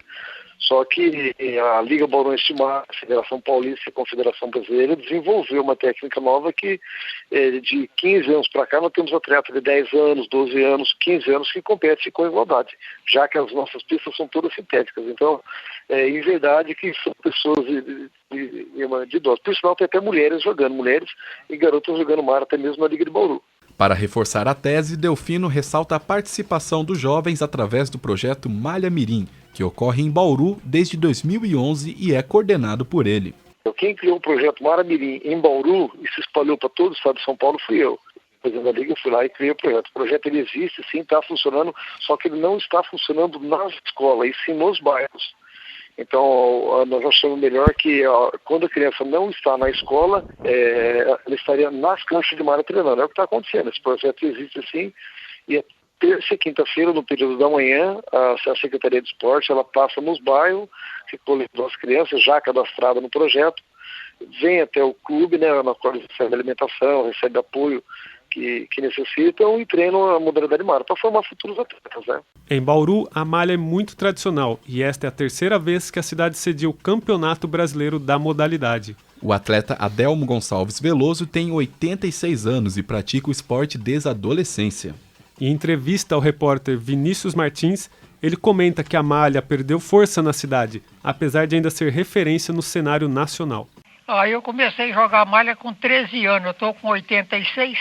Só que a Liga Bauruense de Malha, a Federação Paulista e a Confederação Brasileira desenvolveu uma técnica nova que de 15 anos para cá nós temos atletas de 10 anos, 12 anos, 15 anos que competem com igualdade, já que as nossas pistas são todas sintéticas. Então, em verdade que são pessoas de idosos. Por sinal, tem até mulheres e garotas jogando mar, até mesmo na Liga de Bauru.
Para reforçar a tese, Delfino ressalta a participação dos jovens através do projeto Malha Mirim, que ocorre em Bauru desde 2011 e é coordenado por ele.
Quem criou o projeto Malha Mirim em Bauru e se espalhou para todo o estado de São Paulo fui eu. Presidente da Liga, eu fui lá e criei o projeto. O projeto ele existe, sim, está funcionando, só que ele não está funcionando nas escolas, e sim nos bairros. Então, nós achamos melhor que quando a criança não está na escola, ela estaria nas canchas de malha treinando. É o que está acontecendo. Esse projeto existe sim, e é terça e quinta-feira, no período da manhã, a Secretaria de Esporte, ela passa nos bairros, que coletou as crianças já cadastradas no projeto, vem até o clube, né, na qual eles recebem alimentação, recebe apoio que necessitam e treinam a modalidade malha para formar futuros atletas, né?
Em Bauru, a malha é muito tradicional e esta é a terceira vez que a cidade cedia o Campeonato Brasileiro da modalidade.
O atleta Adelmo Gonçalves Veloso tem 86 anos e pratica o esporte desde a adolescência.
Em entrevista ao repórter Vinícius Martins, ele comenta que a malha perdeu força na cidade, apesar de ainda ser referência no cenário nacional.
Eu comecei a jogar malha com 13 anos, eu estou com 86,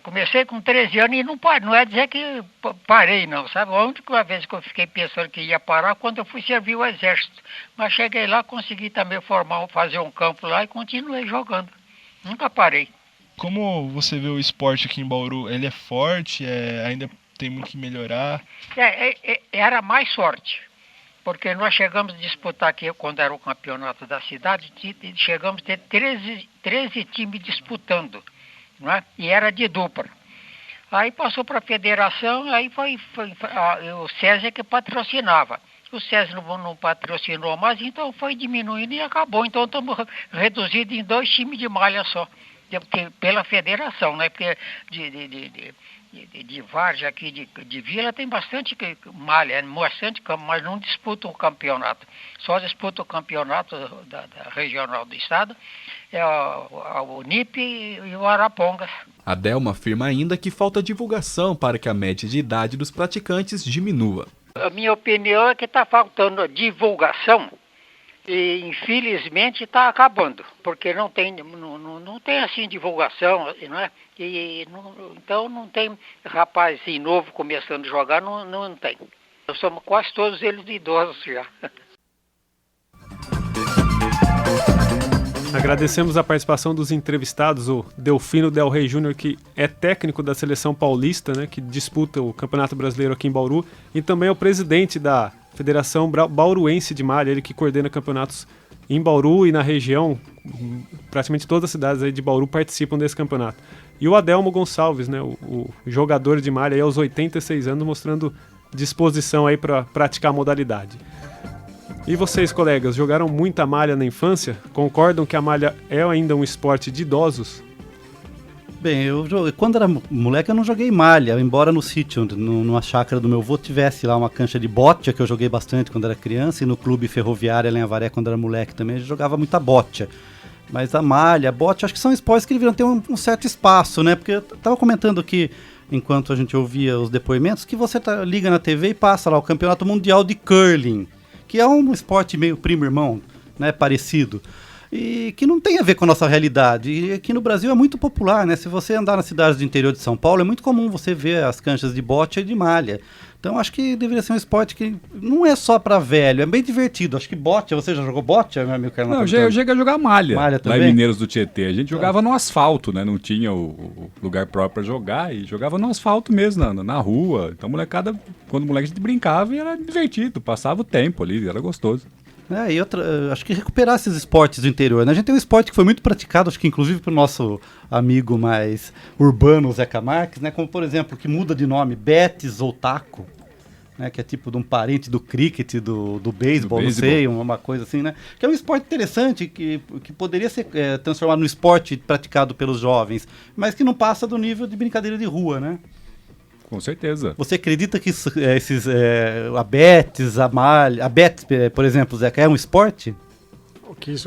comecei com 13 anos e não parei, não é dizer que parei não, sabe? A única vez que eu fiquei pensando que ia parar quando eu fui servir o exército, mas cheguei lá, consegui também fazer um campo lá e continuei jogando, nunca parei.
Como você vê o esporte aqui em Bauru? Ele é forte, ainda tem muito que melhorar?
Era mais sorte. Porque nós chegamos a disputar aqui, quando era o campeonato da cidade, chegamos a ter 13 times disputando, não é? E era de dupla. Aí passou para a federação, aí foi o César que patrocinava. O César não patrocinou mais, então foi diminuindo e acabou. Então estamos reduzidos em 2 times de malha só, pela federação, né? Porque de várzea aqui, de vila, tem bastante malha, bastante campo, mas não disputa o campeonato. Só disputa o campeonato da regional do estado, o NIP e o Arapongas.
Adelma afirma ainda que falta divulgação para que a média de idade dos praticantes diminua.
A minha opinião é que está faltando divulgação e infelizmente está acabando, porque não tem assim divulgação, não é? Então não tem rapaz novo começando a jogar, não tem. Nós somos quase todos eles idosos já.
Agradecemos a participação dos entrevistados, o Delfino Del Rey Júnior, que é técnico da seleção paulista, né, que disputa o Campeonato Brasileiro aqui em Bauru, e também o presidente da Federação Bauruense de Malha, ele que coordena campeonatos em Bauru e na região. Praticamente todas as cidades aí de Bauru participam desse campeonato. E o Adelmo Gonçalves, né, o jogador de malha aí aos 86 anos, mostrando disposição aí para praticar a modalidade. E vocês, colegas, jogaram muita malha na infância? Concordam que a malha é ainda um esporte de idosos?
Bem, quando era moleque eu não joguei malha, embora no sítio, numa chácara do meu avô, tivesse lá uma cancha de bote, que eu joguei bastante quando era criança, e no clube ferroviário em Avaré, quando era moleque também, a gente jogava muita bote. Mas a malha, a bote, acho que são esportes que deveriam ter um certo espaço, né? Porque eu estava comentando que enquanto a gente ouvia os depoimentos, que você liga na TV e passa lá o Campeonato Mundial de Curling, que é um esporte meio primo-irmão, né, parecido, e que não tem a ver com a nossa realidade. E aqui no Brasil é muito popular, né? Se você andar nas cidades do interior de São Paulo, é muito comum você ver as canchas de bote e de malha. Então acho que deveria ser um esporte que não é só para velho, é bem divertido. Acho que bote, você já jogou bote, meu amigo Carlos?
Não, eu cheguei a jogar malha
também?
Lá em Mineiros do Tietê. A gente jogava no asfalto, né? Não tinha o lugar próprio para jogar e jogava no asfalto mesmo, na rua. Então molecada, quando moleque a gente brincava e era divertido, passava o tempo ali, era gostoso.
E outra, acho que recuperar esses esportes do interior, né? A gente tem um esporte que foi muito praticado, acho que inclusive pro nosso amigo mais urbano, Zeca Marques, né? Como, por exemplo, que muda de nome, betis ou taco, né? Que é tipo de um parente do cricket, do beisebol, não sei, uma coisa assim, né? Que é um esporte interessante, que poderia ser transformado num esporte praticado pelos jovens, mas que não passa do nível de brincadeira de rua, né?
Com certeza.
Você acredita que a betis, a malha... A betis, por exemplo, Zeca, é um esporte?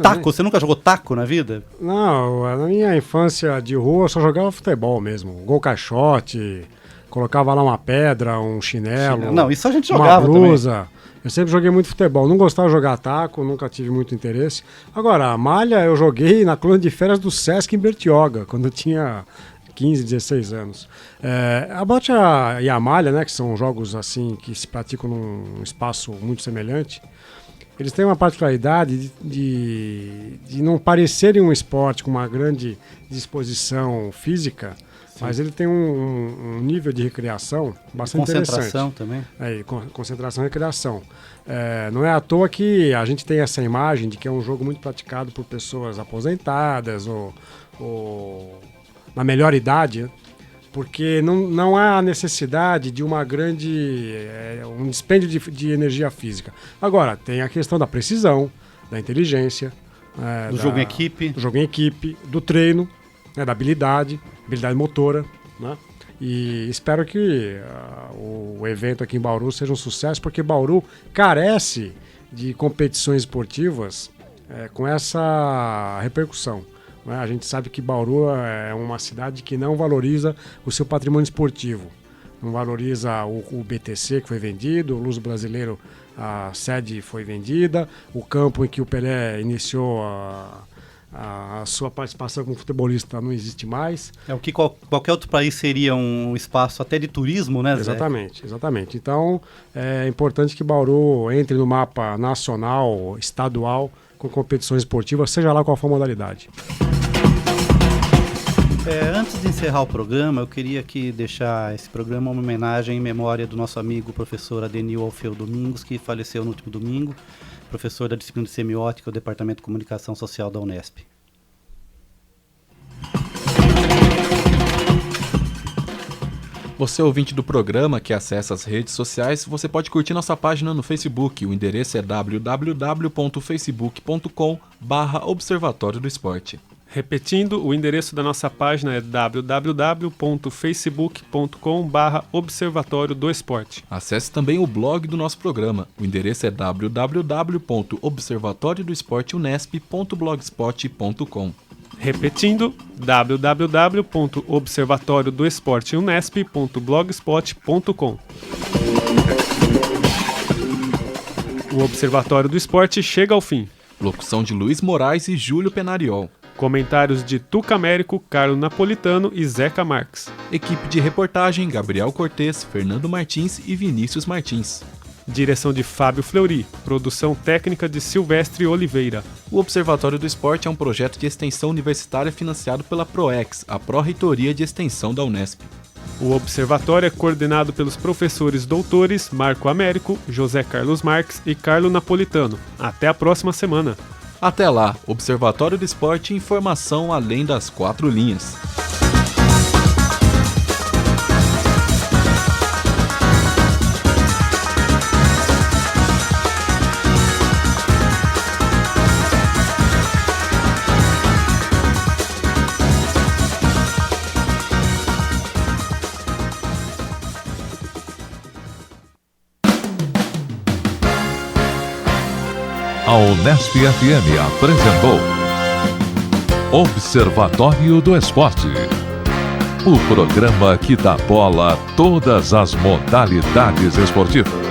Taco? Você nunca jogou taco na vida?
Não, na minha infância de rua eu só jogava futebol mesmo. Gol caixote, colocava lá uma pedra, um chinelo.
Não, isso a gente jogava
uma blusa.
também.
Eu sempre joguei muito futebol. Não gostava de jogar taco, nunca tive muito interesse. Agora, a malha eu joguei na coluna de férias do Sesc em Bertioga, quando eu tinha 15, 16 anos. A bote e a malha, né, que são jogos assim que se praticam num espaço muito semelhante, eles têm uma particularidade de não parecerem um esporte com uma grande disposição física, sim, mas ele tem um nível de recreação bastante
concentração
interessante.
Também.
Concentração e recreação. Não é à toa que a gente tem essa imagem de que é um jogo muito praticado por pessoas aposentadas ou na melhor idade, porque não há necessidade de uma grande um dispêndio de energia física. Agora, tem a questão da precisão, da inteligência,
do jogo em equipe.
Do jogo em equipe, do treino, da habilidade motora, né? E espero que o evento aqui em Bauru seja um sucesso, porque Bauru carece de competições esportivas com essa repercussão. A gente sabe que Bauru é uma cidade que não valoriza o seu patrimônio esportivo. Não valoriza o BTC que foi vendido, o Luso Brasileiro, a sede foi vendida, o campo em que o Pelé iniciou a sua participação como futebolista não existe mais.
O que qualquer outro país seria um espaço até de turismo, né, Zé?
Exatamente. Então é importante que Bauru entre no mapa nacional, estadual, com competições esportivas, seja lá qual for a modalidade.
Antes de encerrar o programa, eu queria aqui deixar esse programa uma homenagem em memória do nosso amigo professor Adenil Alfeu Domingos, que faleceu no último domingo, professor da disciplina de semiótica do Departamento de Comunicação Social da Unesp.
Você ouvinte do programa que acessa as redes sociais, você pode curtir nossa página no Facebook. O endereço é www.facebook.com/Observatório do Esporte.
Repetindo, o endereço da nossa página é www.facebook.com/Observatório do Esporte.
Acesse também o blog do nosso programa. O endereço é www.observatoriodossporteunesp.blogspot.com.
Repetindo, www.observatoriodoesporteunesp.blogspot.com. O Observatório do Esporte chega ao fim.
Locução de Luiz Moraes e Júlio Penariol.
Comentários de Tuca Américo, Carlos Napolitano e Zeca Marques.
Equipe de reportagem: Gabriel Cortez, Fernando Martins e Vinícius Martins.
Direção de Fábio Fleury. Produção técnica de Silvestre Oliveira.
O Observatório do Esporte é um projeto de extensão universitária financiado pela PROEX, a Pró-Reitoria de Extensão da Unesp.
O Observatório é coordenado pelos professores doutores Marco Américo, José Carlos Marques e Carlos Napolitano. Até a próxima semana.
Até lá, Observatório do Esporte, informação além das 4 linhas.
A Unesp FM apresentou Observatório do Esporte. o programa que dá bola a todas as modalidades esportivas.